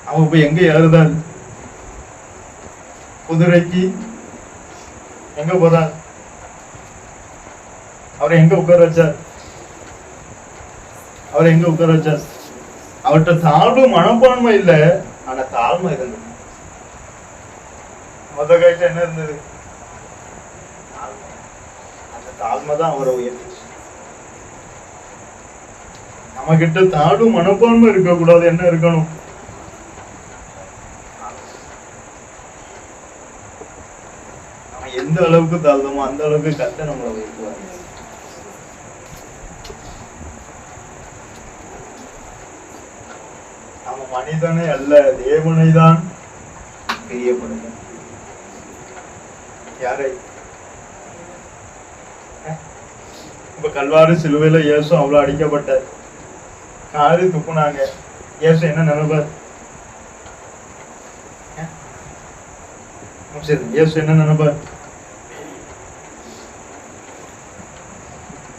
[SPEAKER 2] அவன் போய் எங்க ஏறுதான்? குதிரைக்கு எங்க போறார்? அவரை எங்க உட்கார வச்சார்? அவரை எங்க உட்கார வச்சார்? அவர்கிட்ட தாழ்வு மனப்பான்மை இல்ல, ஆனா தாழ்மை இருந்தது. முத கைட்ட என்ன இருந்தது? அந்த தாழ்மை தான் அவரை உயர்த்துச்சு. நம்ம கிட்ட தாழ்வு மனப்பான்மை இருக்க கூடாது. என்ன இருக்கணும்? நம்ம எந்த அளவுக்கு தாழ்ந்தோமோ அந்த அளவுக்கு கத்த நம்மளை உயர்த்துவாங்க. நம்ம மனிதனை அல்ல, தேவனை தான் பிரியப்படுங்க. யாரை? இப்ப கல்வாரி சிலுவையில இயேசு அவ்வளவு அடிக்கப்பட்டார், காரி துப்புனாங்க. இயேசு என்ன நினைப்பார்? இயேசு என்ன நினைப்பார்?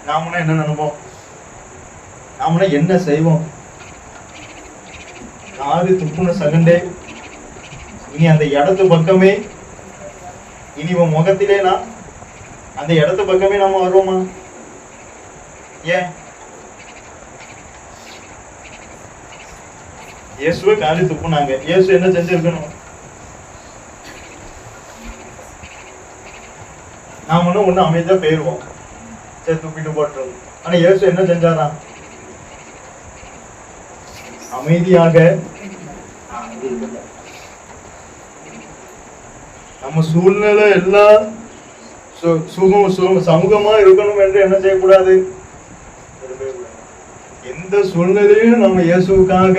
[SPEAKER 2] நாமனா என்ன நினைப்போம்? நாமனா என்ன செய்வோம்? காரி துப்புன செகண்டே இனி அந்த இடத்து பக்கமே, இனி உன் முகத்திலே நான் அந்த இடத்து பக்கமே நாம வருவோமா? ஏன்? இயேசுவை காரி துப்புனாங்க. இயேசு என்ன செஞ்சிருக்கணும்? நாம ஒண்ணு அமைதியா போயிருவோம், சரி துப்பிட்டு போட்டுருவோம். ஆனா இயேசு என்ன செஞ்சாராம்? அமைதியாக நம்ம சூழ்நிலை எல்லாம் சமூகமா இருக்கணும் என்று என்ன செய்யக்கூடாது? எந்த சூழ்நிலையும் நம்ம இயேசுக்காக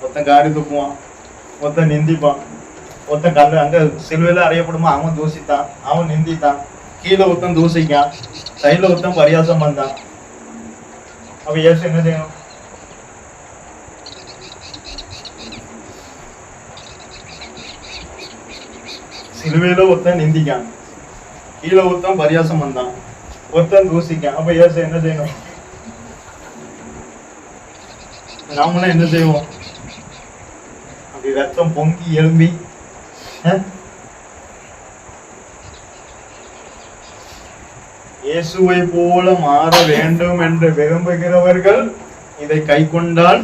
[SPEAKER 2] ஒருத்தன் காரி துப்புவான், ஒருத்தன் நிந்திப்பான், ஒருத்தன் கல்ல அங்க சிலுவையில அறையப்படுமா அவன் தூசித்தான், அவன் நிந்தித்தான், கீழே ஒருத்தன் தூசிக்கான், சைட்ல ஒருத்தன் பரியாசம் பண்ணான். அப்ப இயேசு என்ன செய்யணும்? சிலுவையில ஒருத்தன் நிந்திக்கான், கீழே ஒருத்தன் பரியாசம் பண்ணான், ஒருத்தன் தூசிக்கான். அப்ப இயேசு என்ன செய்யணும்? நாமலாம் என்ன செய்வோம்? அப்படி ரத்தம் பொங்கி எழும்பி இயேசுவை போல மாற வேண்டும் என்று விரும்புகிறவர்கள் இதை கை கொண்டால்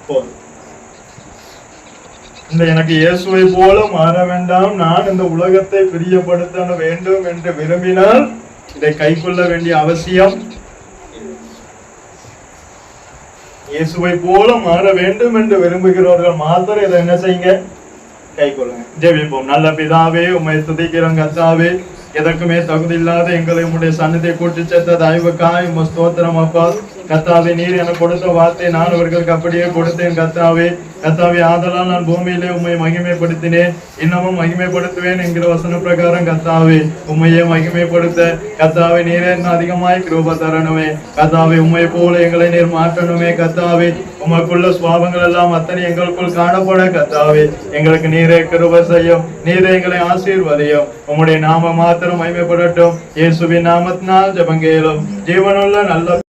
[SPEAKER 2] போதும். எனக்கு இயேசுவை போல மாற வேண்டாம், நான் இந்த உலகத்தை பிரியப்படுத்த வேண்டும் என்று விரும்பினால் இதை கை கொள்ள வேண்டிய அவசியம். இயேசுவை போல மாற வேண்டும் என்று விரும்புகிறவர்கள் மாத்திரம் இதை என்ன செய்யுங்க? கை கொள்ளுங்க. ஜெபிப்போம். நல்ல பிதாவே, உம்மை துதிக்கிறோம் கர்த்தாவே. எதற்குமே தகுதி இல்லாத எங்களை உம்முடைய சன்னதியை கூட்டி சேர்த்த தயவுக்காய் உம்மை ஸ்தோத்திரம் அப்பா. கர்த்தாவே, நீர் எனக்கு கொடுத்த வார்த்தை நான் அவர்களுக்கு அப்படியே கொடுத்தேன் கர்த்தாவே. கர்த்தாவே, ஆதலால் நான் பூமியிலே உம்மை மகிமைப்படுத்தினேன், இன்னமும் மகிமைப்படுத்துவேன் என்கிற வசன பிரகாரம் கர்த்தாவே உம்மையே மகிமைப்படுத்த கர்த்தாவே நீரே இன்னும் அதிகமாய் கிருபை தரணுமே கர்த்தாவே. உம்மை போல எங்களை நீர் மாற்றணுமே கர்த்தாவே. உமக்குள்ள சுவாபங்கள் எல்லாம் அத்தனை எங்களுக்குள் காணப்பட கர்த்தாவே எங்களுக்கு நீரே கிருபை செய்யும், நீரே எங்களை ஆசீர்வதியும். உம்முடைய நாம மாத்திரம் மகிமைப்படட்டும். இயேசுவின் நாமத்தினால் ஜெபங்கேலும். ஜீவனுள்ள நல்ல